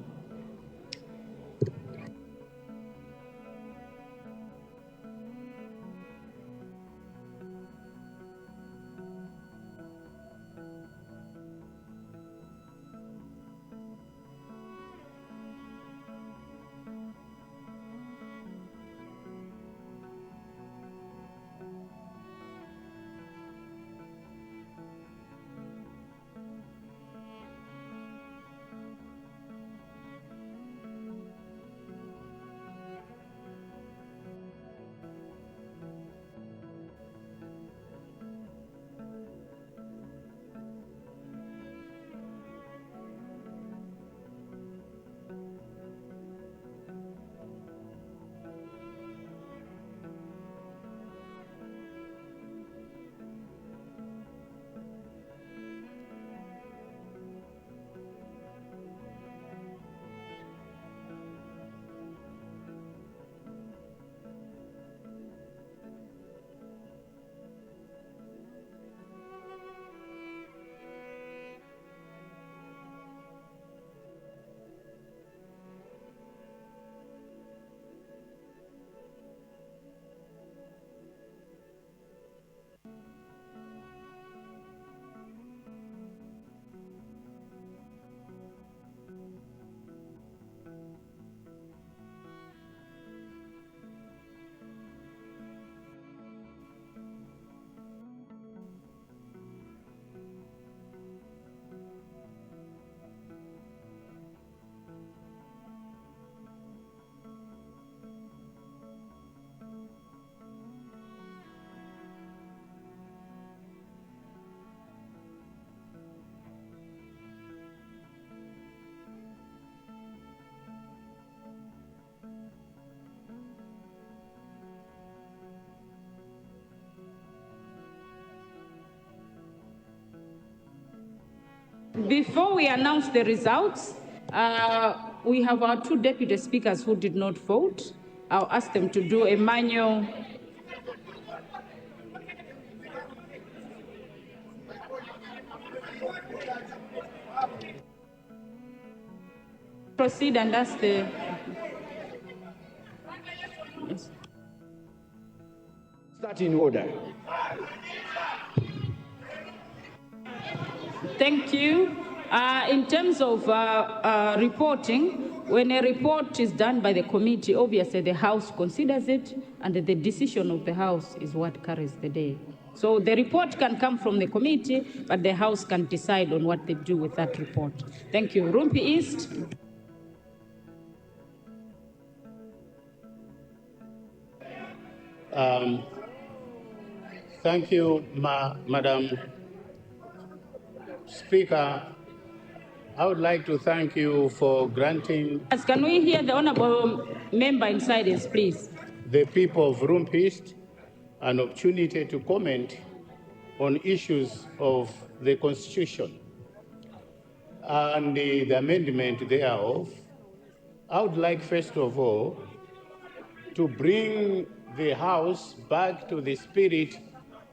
Before we announce the results, we have our two deputy speakers who did not vote. I'll ask them to do a manual. Proceed and ask the... Yes. Start in order. Thank you. In terms of reporting, when a report is done by the committee, obviously the House considers it, and the decision of the House is what carries the day. So the report can come from the committee, but the House can decide on what they do with that report. Thank you. Rumpi East. Thank you, Madam Speaker. I would like to thank you for granting... Can we hear the honourable member in silence, please? ...the people of Rumpi East an opportunity to comment on issues of the Constitution and the amendment thereof. I would like, first of all, to bring the House back to the spirit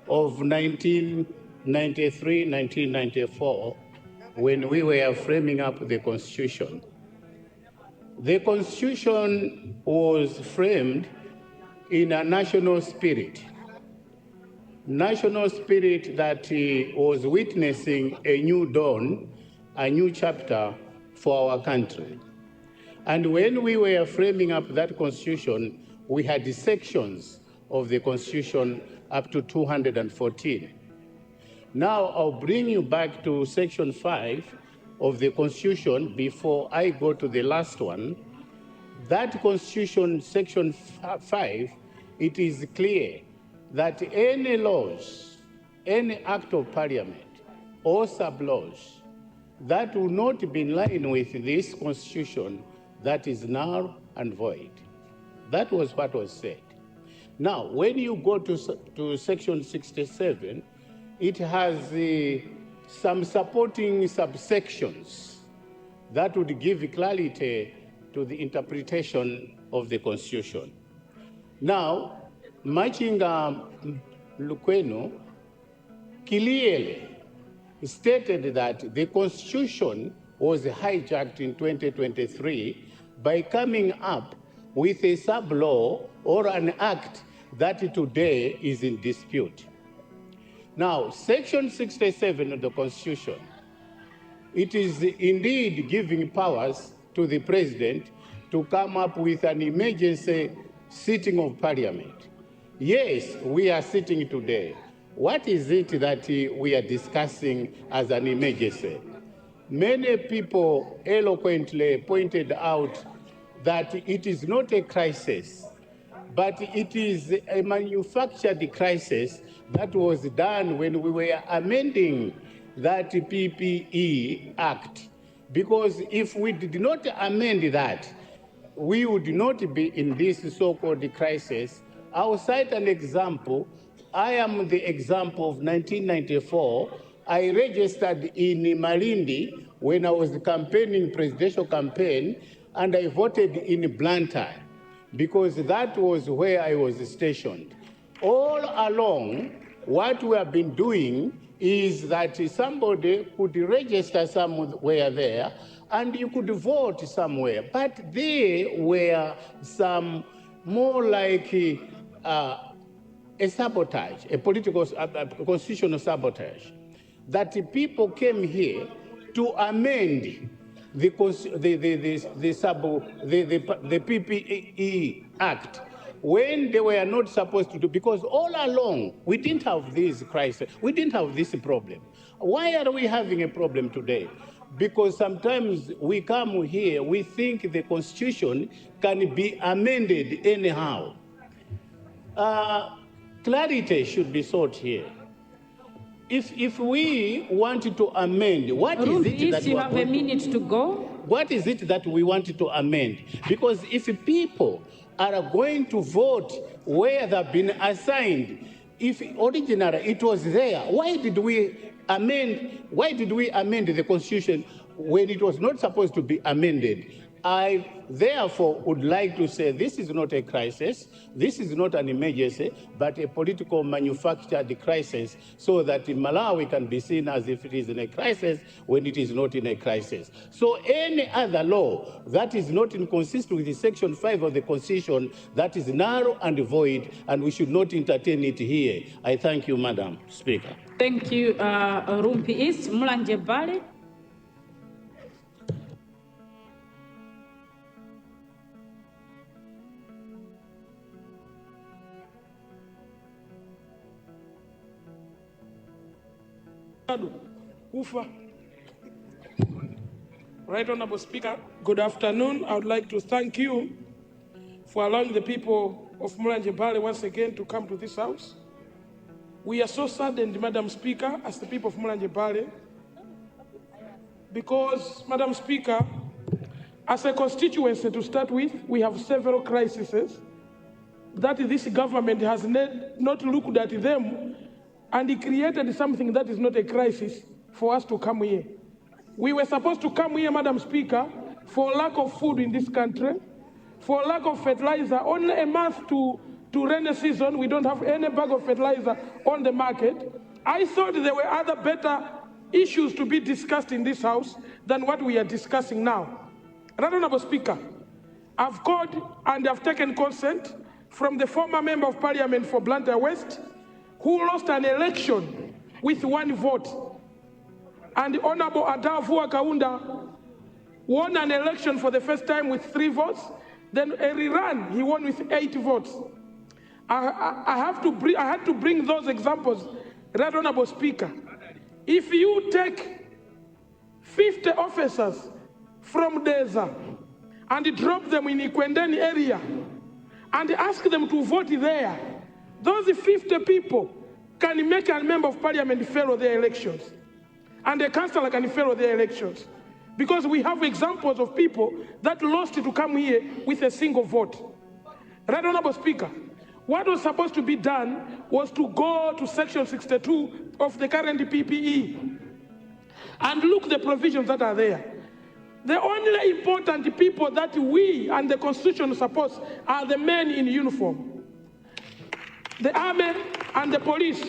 of 1993, 1994, when we were framing up the Constitution. The Constitution was framed in a national spirit that was witnessing a new dawn, a new chapter for our country. And when we were framing up that Constitution, we had the sections of the Constitution up to 214. Now I'll bring you back to Section 5 of the Constitution before I go to the last one. That Constitution, Section 5, it is clear that any laws, any act of Parliament or sub-laws that will not be in line with this Constitution, that is null and void. That was what was said. Now, when you go to Section 67, it has some supporting subsections that would give clarity to the interpretation of the Constitution. Now, Machinga Lukweno clearly stated that the Constitution was hijacked in 2023 by coming up with a sub-law or an act that today is in dispute. Now, Section 67 of the Constitution, it is indeed giving powers to the President to come up with an emergency sitting of Parliament. Yes, we are sitting today. What is it that we are discussing as an emergency? Many people eloquently pointed out that it is not a crisis, but it is a manufactured crisis that was done when we were amending that PPE Act. Because if we did not amend that, we would not be in this so-called crisis. I'll cite an example. I am the example of 1994. I registered in Malindi when I was campaigning, presidential campaign, and I voted in Blantyre because that was where I was stationed. All along, what we have been doing is that somebody could register somewhere there and you could vote somewhere. But they were some more like a sabotage, a political, constitutional sabotage, that the people came here to amend the PPE Act when they were not supposed to do, because all along we didn't have this crisis, we didn't have this problem. Why are we having a problem today? Because sometimes we come here, we think the Constitution can be amended anyhow. Clarity should be sought here. If we want to amend, what is it that you have a minute to go? What is it that we want to amend? Because if people are going to vote where they've been assigned if originally it was there, why did we amend the Constitution when it was not supposed to be amended? I therefore would like to say this is not a crisis, this is not an emergency, but a political manufactured crisis, so that Malawi can be seen as if it is in a crisis when it is not in a crisis. So any other law that is not inconsistent with Section 5 of the Constitution, that is narrow and void, and we should not entertain it here. I thank you, Madam Speaker. Thank you, Rumpi East. Mulanje Bale. Right Honorable Speaker, good afternoon. I would like to thank you for allowing the people of Mulanje Bale once again to come to this house. We are so saddened, Madam Speaker, as the people of Mulanje Bale, because, Madam Speaker, as a constituency to start with, we have several crises that this government has not looked at them, and it created something that is not a crisis for us to come here. We were supposed to come here, Madam Speaker, for lack of food in this country, for lack of fertilizer. Only a month to rainy season, we don't have any bag of fertilizer on the market. I thought there were other better issues to be discussed in this house than what we are discussing now. Right Honorable Speaker, I've called and I've taken consent from the former Member of Parliament for Blantyre West, who lost an election with 1 vote. And the Honorable Adavua Kaunda won an election for the first time with 3 votes. Then a rerun, he won with 8 votes. I had to bring those examples, Right Honorable Speaker. If you take 50 officers from Deza and drop them in Ikwendeni area and ask them to vote there, those 50 people can make a Member of Parliament fail their elections. And a councillor can fail their elections. Because we have examples of people that lost to come here with a single vote. Right Honorable Speaker, what was supposed to be done was to go to Section 62 of the current PPE and look at the provisions that are there. The only important people that we and the Constitution supports are the men in uniform, the army and the police.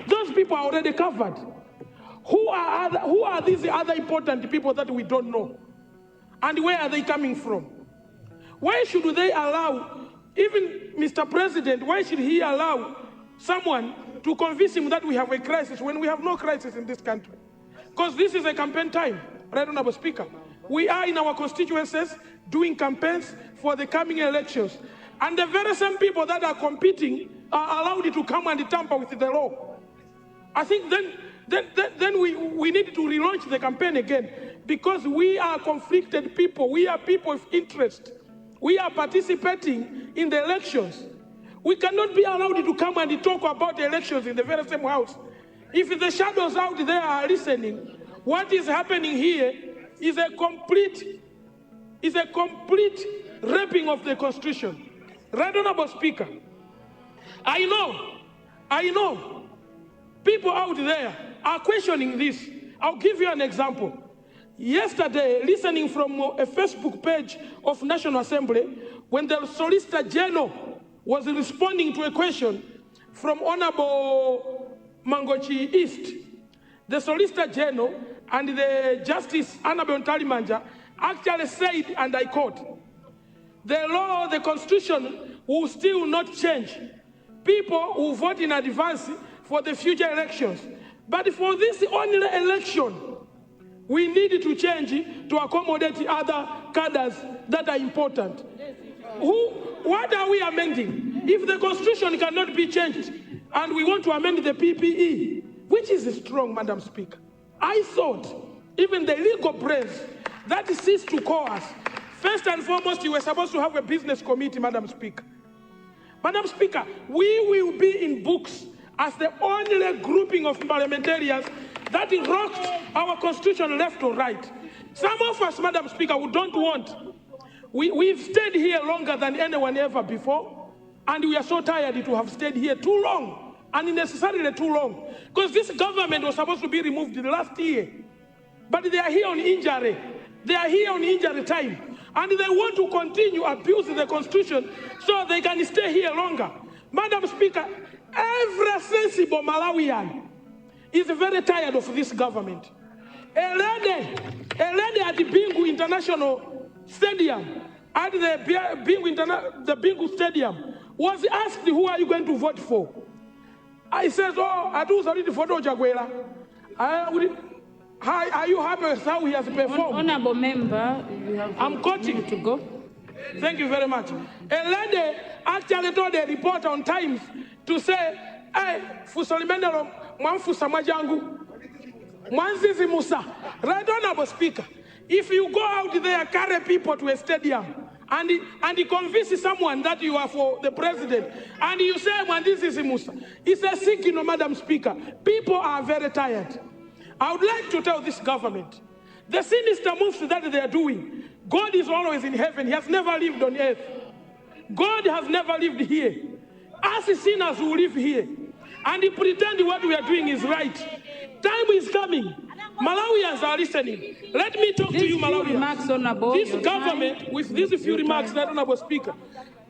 Those people are already covered. Who are these other important people that we don't know? And where are they coming from? Why should they allow, even Mr. President, why should he allow someone to convince him that we have a crisis when we have no crisis in this country? Because this is a campaign time, Right Honorable Speaker. We are in our constituencies doing campaigns for the coming elections. And the very same people that are competing are allowed to come and tamper with the law. I think then we need to relaunch the campaign again, because we are conflicted people. We are people of interest. We are participating in the elections. We cannot be allowed to come and talk about the elections in the very same house. If the shadows out there are listening, what is happening here is a complete raping of the Constitution. Right Honorable Speaker, I know people out there are questioning this. I'll give you an example. Yesterday, listening from a Facebook page of National Assembly, when the Solicitor General was responding to a question from Honorable Mangochi East, the Solicitor General and the Justice Annabel Ntalimanja actually said, and I quote, "The law, the Constitution will still not change. People will vote in advance for the future elections. But for this only election, we need to change to accommodate other cadres that are important." What are we amending? If the Constitution cannot be changed and we want to amend the PPE, which is strong, Madam Speaker, I thought even the legal brains that ceased to call us, first and foremost, you were supposed to have a business committee, Madam Speaker. Madam Speaker, we will be in books as the only grouping of parliamentarians that rocked our Constitution left or right. Some of us, Madam Speaker, who don't want, we've stayed here longer than anyone ever before, and we are so tired to have stayed here too long unnecessarily too long. Because this government was supposed to be removed last year. But they are here on injury. They are here on injury time. And they want to continue abusing the constitution so they can stay here longer. Madam Speaker, every sensible Malawian is very tired of this government. A lady at the Bingu International Stadium, at the Bingu Stadium, was asked, who are you going to vote for? I said, oh, I do sorry for Jagwela. Are you happy with how he has performed? Honorable member, you have I'm quoting to go. Thank you very much. A lady actually told a reporter on Times to say, hey, Fusolimendelo, Mwanfusa Majangu, Mwanzizi Musa. Right, Honorable Speaker, if you go out there, carry people to a stadium, and he convinces someone that you are for the president, and you say, Mwanzizi Musa, it's a signal, Madam Speaker. People are very tired. I would like to tell this government, the sinister moves that they are doing, God is always in heaven. He has never lived on earth. God has never lived here. Us sinners who live here, and he pretend what we are doing is right. Time is coming. Malawians are listening. Let me talk to you, Malawians. This government, with these few remarks, Honorable Speaker,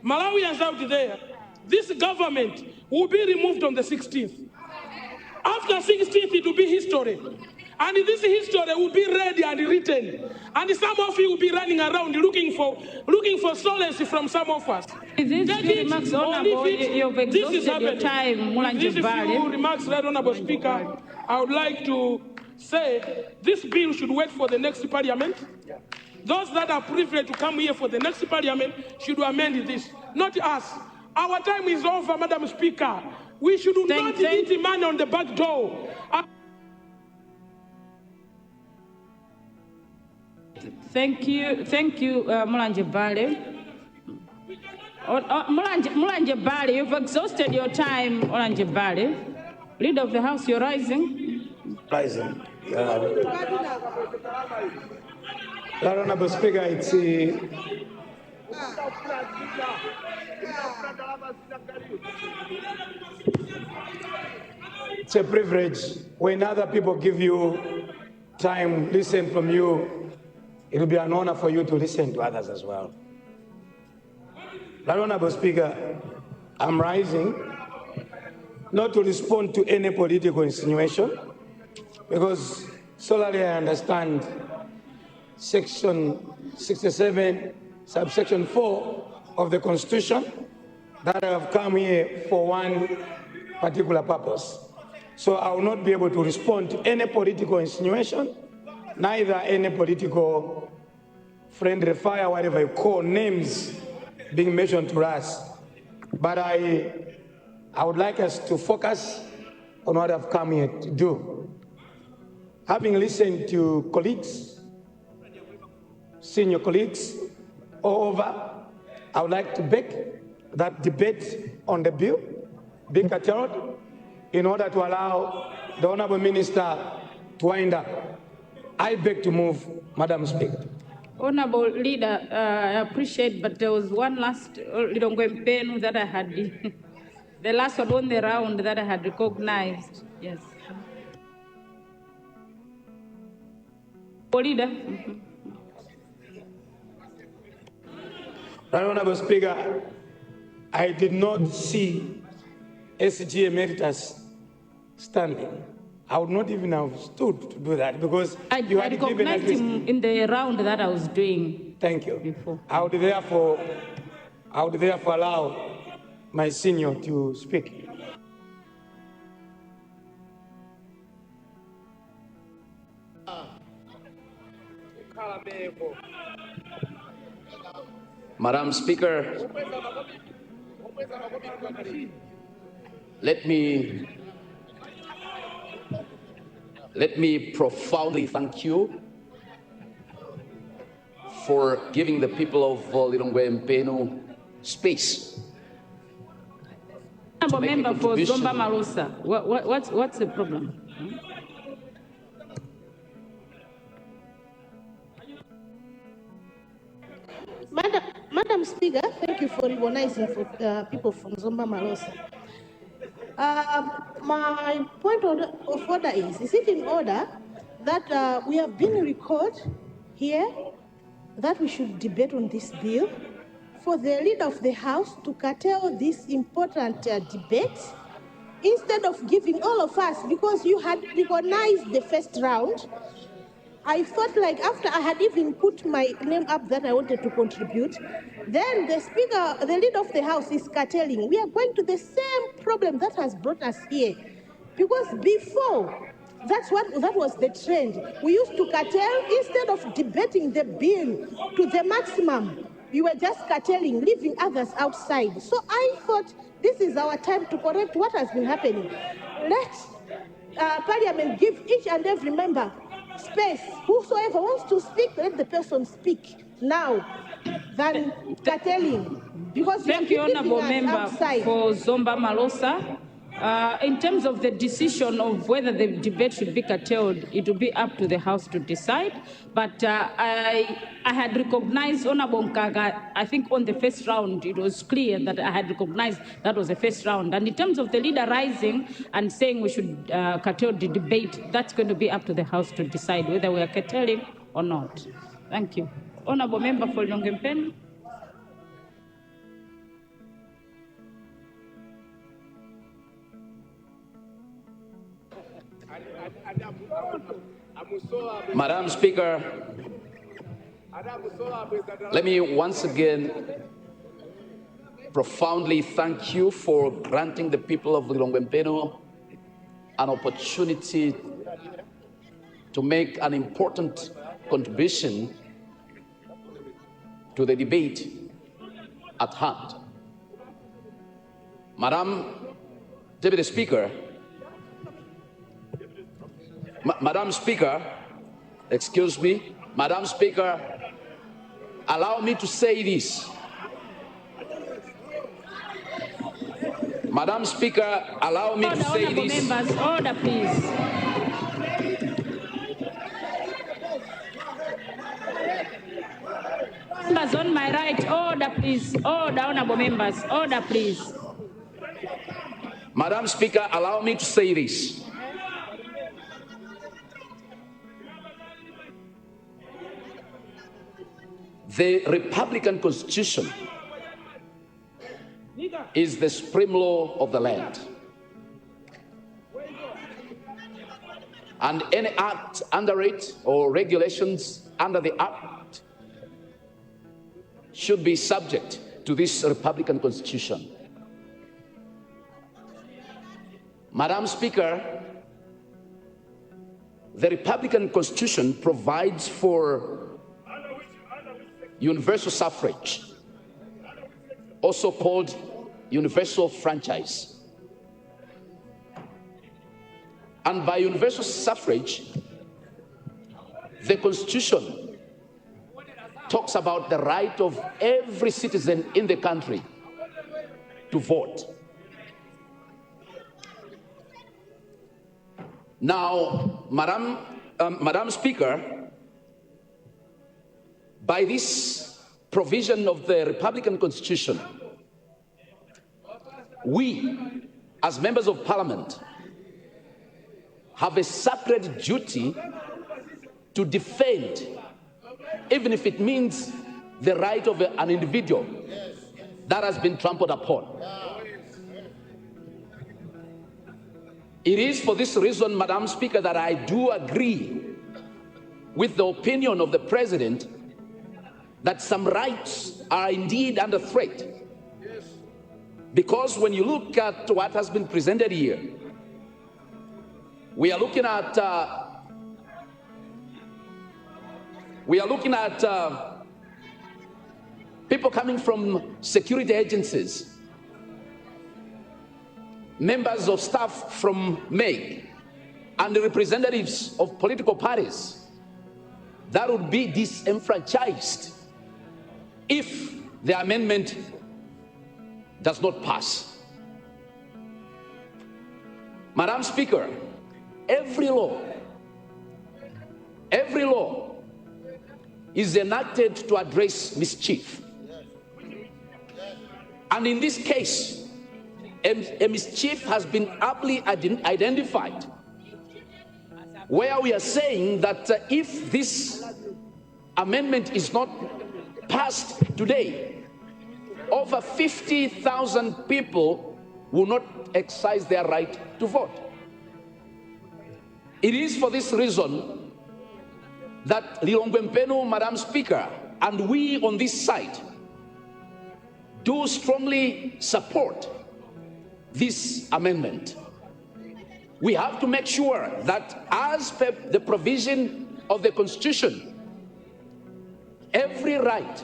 Malawians out there, this government will be removed on the 16th. After 16th, it will be history. And this history will be read and written. And some of you will be running around looking for solace from some of us. You've exhausted your time, These few remarks, Right Honorable Speaker, I would like to say this bill should wait for the next parliament. Those that are privileged to come here for the next parliament should amend this, not us. Our time is over, Madam Speaker. We should not eat money on the back door. Thank you, Mulanje Bale. Mulanje Bale, you've exhausted your time, Mulanje Bale. Leader of the House, you're rising. Rising. Honorable Speaker, it's a privilege when other people give you time, listen from you. It will be an honor for you to listen to others as well. Honorable Speaker, I'm rising not to respond to any political insinuation, because solely I understand Section 67, subsection 4 of the Constitution, that I have come here for one particular purpose. So I will not be able to respond to any political insinuation, neither any political friendly fire, whatever you call names being mentioned to us. But I would like us to focus on what I've come here to do. Having listened to colleagues, senior colleagues all over, I would like to beg that debate on the bill be curtailed in order to allow the Honorable Minister to wind up. I beg to move, Madam Speaker. Honorable Leader, I appreciate, but there was one last Mpenu that I had, the last one on the round that I had recognized. Yes. Leader. Honorable Speaker, I did not see SG Emeritus standing. I would not even have stood to do that, because you had given recognized him in the round that I was doing. Thank you. Before. I would therefore allow my senior to speak. Madam Speaker, let me profoundly thank you for giving the people of Lilongwe Mpenu space. Honorable member for Zomba Malusa, what's the problem? Madam Speaker, thank you for recognizing for people from Zomba Malosa. My point of order is it in order that we have been recalled here that we should debate on this bill for the leader of the House to curtail this important debate instead of giving all of us, because you had recognized the first round. I felt like after I had even put my name up that I wanted to contribute, then the speaker, the leader of the House is curtailing. We are going to the same problem that has brought us here. Because before, that was the trend. We used to curtail instead of debating the bill to the maximum. We were just curtailing, leaving others outside. So I thought this is our time to correct what has been happening. Let Parliament give each and every member space. Whosoever wants to speak, let the person speak now than curtailing. Because thank you, Honourable Member outside. For Zomba Malosa. In terms of the decision of whether the debate should be curtailed, it will be up to the House to decide. But I had recognized Honourable Mpaka. I think on the first round, it was clear that I had recognized that was the first round. And in terms of the leader rising and saying we should curtail the debate, that's going to be up to the House to decide whether we are curtailing or not. Thank you. Honourable Member for Longempen. Madam Speaker, let me once again profoundly thank you for granting the people of Lilongwe an opportunity to make an important contribution to the debate at hand. Madam Deputy Speaker, Madam Speaker, excuse me, Madam Speaker, allow me to say this. Madam Speaker, allow me to say this. Members, order, please. Members on my right, order, please. Order, honourable members, order, please. Madam Speaker, allow me to say this. The Republican Constitution is the supreme law of the land. And any act under it or regulations under the act should be subject to this Republican Constitution. Madam Speaker, the Republican Constitution provides for universal suffrage, also called universal franchise. And by universal suffrage, the Constitution talks about the right of every citizen in the country to vote. Now, Madam Speaker, by this provision of the Republican Constitution, we, as members of Parliament, have a sacred duty to defend, even if it means the right of an individual that has been trampled upon. It is for this reason, Madam Speaker, that I do agree with the opinion of the President that some rights are indeed under threat. Because when you look at what has been presented here, we are looking at people coming from security agencies, members of staff from MEG, and the representatives of political parties that would be disenfranchised if the amendment does not pass. Madam Speaker, every law is enacted to address mischief. And in this case, a mischief has been aptly identified, where we are saying that if this amendment is not passed today, over 50,000 people will not exercise their right to vote. It is for this reason that Lilongwe Mpenu, Madam Speaker, and we on this side do strongly support this amendment. We have to make sure that as per the provision of the Constitution, every right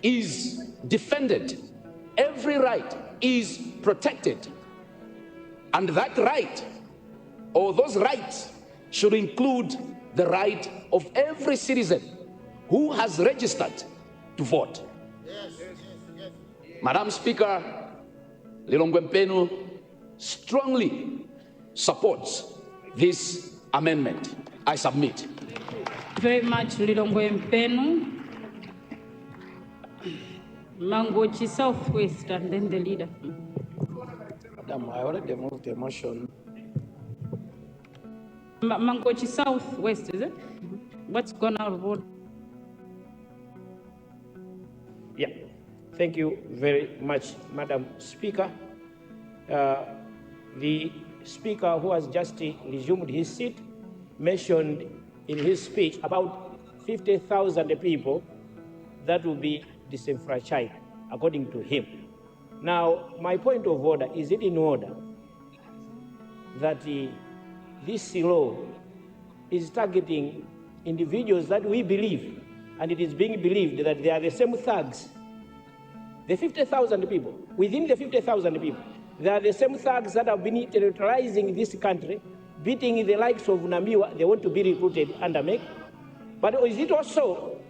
is defended, every right is protected, and that right, or those rights, should include the right of every citizen who has registered to vote. Madam Speaker, Lilongwe Mpenu strongly supports this amendment. I submit. Very much, Lilongwe Mpenu. Mangochi Southwest, and then the leader. Madam, I already moved the motion. Mangochi Southwest, is it? What's gone out of order? Yeah, thank you very much, Madam Speaker. The Speaker who has just resumed his seat mentioned in his speech about 50,000 people that will be disenfranchised, according to him. Now, my point of order, is it in order that this law is targeting individuals that we believe, and it is being believed that they are the same thugs? The 50,000 people, within the 50,000 people, they are the same thugs that have been terrorizing this country, beating the likes of Namiwa. They want to be recruited under MEC. But is it also,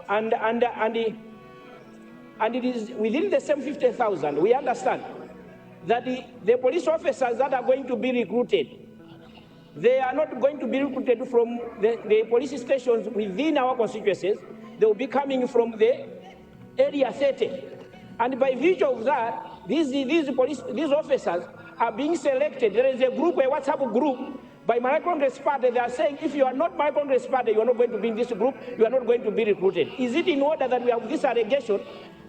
and it is within the same 50,000, we understand that the police officers that are going to be recruited, they are not going to be recruited from the police stations within our constituencies. They will be coming from the area 30. And by virtue of that, these officers are being selected. There is a group, a WhatsApp group by my Congress party. They are saying, if you are not my Congress party, you are not going to be in this group, you are not going to be recruited. Is it in order that we have this allegation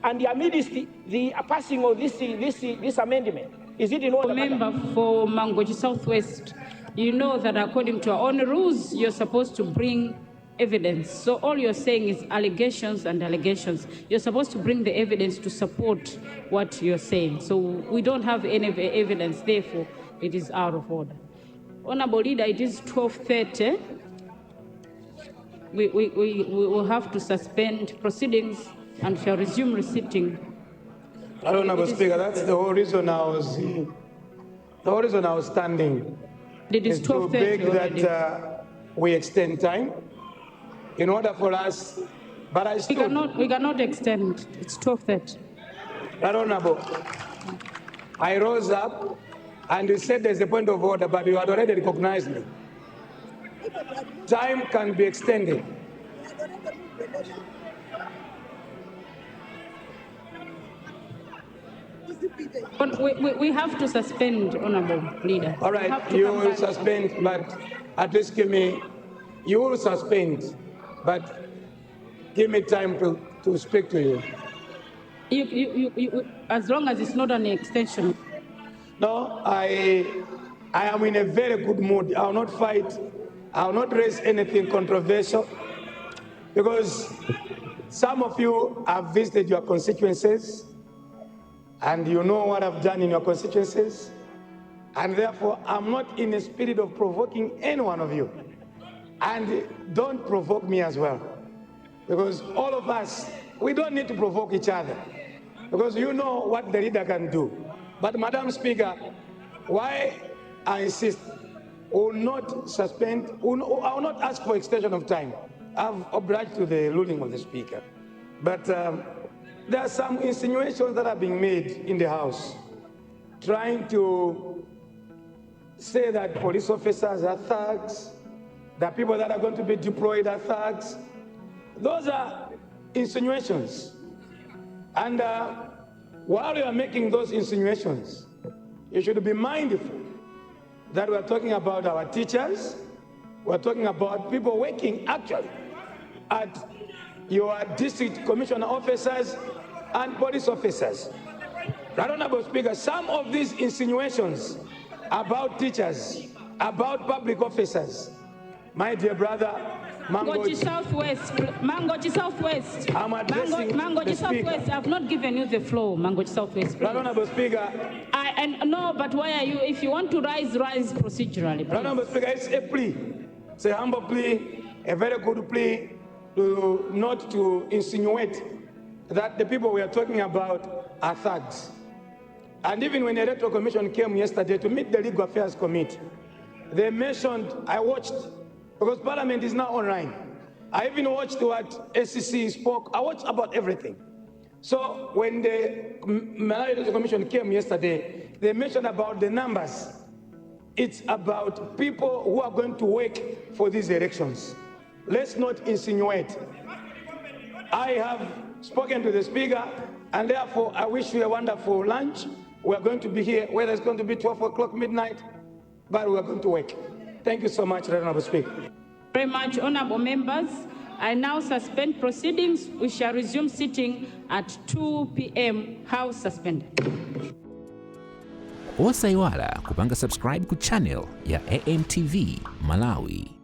and amidst the passing of this amendment? Is it in order? Member for Mangochi Southwest, you know that according to our own rules, you're supposed to bring evidence. So all you're saying is allegations and allegations. You're supposed to bring the evidence to support what you're saying. So we don't have any evidence, therefore it is out of order. Honorable Leader, it is 12:30. We will have to suspend proceedings and shall resume resitting. Honorable Speaker, that's the whole reason I was standing. It is 12:30 to beg already. that we extend time in order for us, but I still... We cannot extend. It's 12:30. Honorable, I rose up and you said there's a point of order, but you had already recognized me. Time can be extended. We have to suspend, Honorable Leader. All right, you will suspend, but at least give me, you will suspend, but give me time to speak to you. You, as long as it's not an extension. No, I am in a very good mood. I will not fight. I will not raise anything controversial, because some of you have visited your constituencies and you know what I've done in your constituencies, and therefore I'm not in a spirit of provoking any one of you. And don't provoke me as well, because all of us, we don't need to provoke each other, because you know what the leader can do. But Madam Speaker, why I insist, will not suspend, I will not ask for extension of time. I've obliged to the ruling of the Speaker. But there are some insinuations that are being made in the House, trying to say that police officers are thugs, that people that are going to be deployed are thugs. Those are insinuations. And while you are making those insinuations, you should be mindful that we're talking about our teachers, we're talking about people working actually at your district commissioner officers and police officers. Right, Honorable Speaker, some of these insinuations about teachers, about public officers, my dear brother, Mangochi Southwest. Mangochi Southwest. I'm addressing Mangochi Southwest. I've not given you the floor, Mangochi Southwest. Right, Honorable Speaker. No, but why are you? If you want to rise procedurally. Please. Right, Honorable Speaker, it's a plea. It's a humble plea, a very good plea, not to insinuate that the people we are talking about are thugs. And even when the Electoral Commission came yesterday to meet the Legal Affairs Committee, they mentioned, I watched, because Parliament is now online. I even watched what SCC spoke. I watched about everything. So when the Malawi Electoral Commission came yesterday, they mentioned about the numbers. It's about people who are going to work for these elections. Let's not insinuate. I have spoken to the Speaker, and therefore I wish you a wonderful lunch. We're going to be here, whether it's going to be 12 o'clock midnight, but we're going to work. Thank you so much, Honorable Speaker. Very much, honorable members. I now suspend proceedings. We shall resume sitting at 2 p.m. House suspended. Osaiwala kupanga subscribe ku channel ya AMTV Malawi.